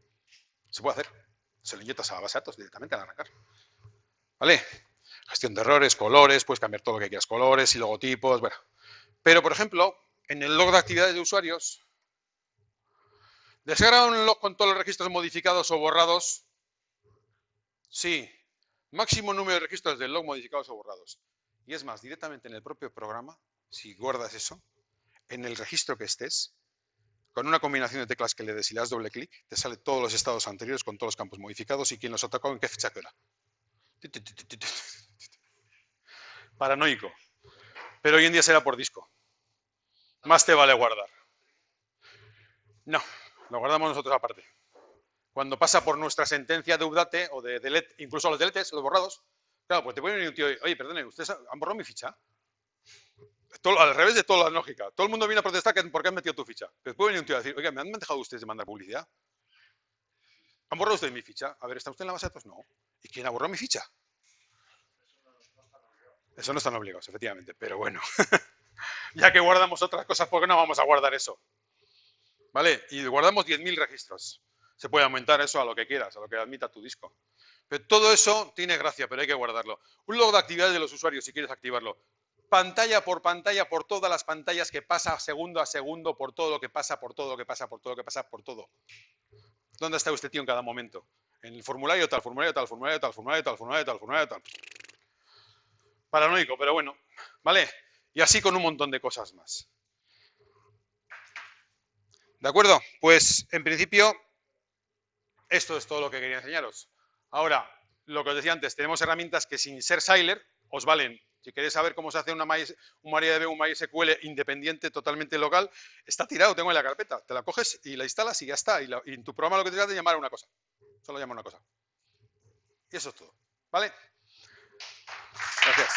Se puede hacer. Se lo inyectas a la base de datos directamente al arrancar. ¿Vale? Gestión de errores, colores, puedes cambiar todo lo que quieras, colores y logotipos, bueno. Pero, por ejemplo, en el log de actividades de usuarios, ¿descarga un log con todos los registros modificados o borrados? Sí. Máximo número de registros del log modificados o borrados. Y es más, directamente en el propio programa, si guardas eso, en el registro que estés, con una combinación de teclas que le des y le das doble clic, te sale todos los estados anteriores con todos los campos modificados y quién los atacó en qué fecha que era. Paranoico. Pero hoy en día será por disco. Más te vale guardar. No, lo guardamos nosotros aparte. Cuando pasa por nuestra sentencia de update o de delete, incluso los deletes, los borrados, claro, pues te puede venir un tío y, oye, perdone, ¿ustedes han borrado mi ficha? Todo, al revés de toda la lógica. Todo el mundo viene a protestar por qué han metido tu ficha. Pero puede venir un tío a decir, oiga, ¿me han dejado ustedes de mandar publicidad? ¿Han borrado ustedes mi ficha? A ver, ¿está usted en la base de datos? No. ¿Y quién ha borrado mi ficha? Eso no están obligados, efectivamente, pero bueno. Ya que guardamos otras cosas, ¿por qué no vamos a guardar eso? ¿Vale? Y guardamos 10.000 registros. Se puede aumentar eso a lo que quieras, a lo que admita tu disco. Pero todo eso tiene gracia, pero hay que guardarlo. Un log de actividades de los usuarios, si quieres activarlo. Pantalla, por todas las pantallas que pasa segundo a segundo, por todo lo que pasa, por todo lo que pasa, por todo lo que pasa, por todo. ¿Dónde está usted, tío, en cada momento? En el formulario tal, formulario tal, formulario tal, formulario tal, formulario tal, formulario tal. paranoico, pero bueno, ¿vale? Y así con un montón de cosas más. ¿De acuerdo? Pues en principio esto es todo lo que quería enseñaros. Ahora, lo que os decía antes, tenemos herramientas que sin ser Siler os valen. Si queréis saber cómo se hace un MariaDB, un MySQL independiente, totalmente local, está tirado, tengo en la carpeta. Te la coges y la instalas y ya está. Y en tu programa lo que tienes que llamar a una cosa. Solo llama una cosa. Y eso es todo. ¿Vale? Gracias.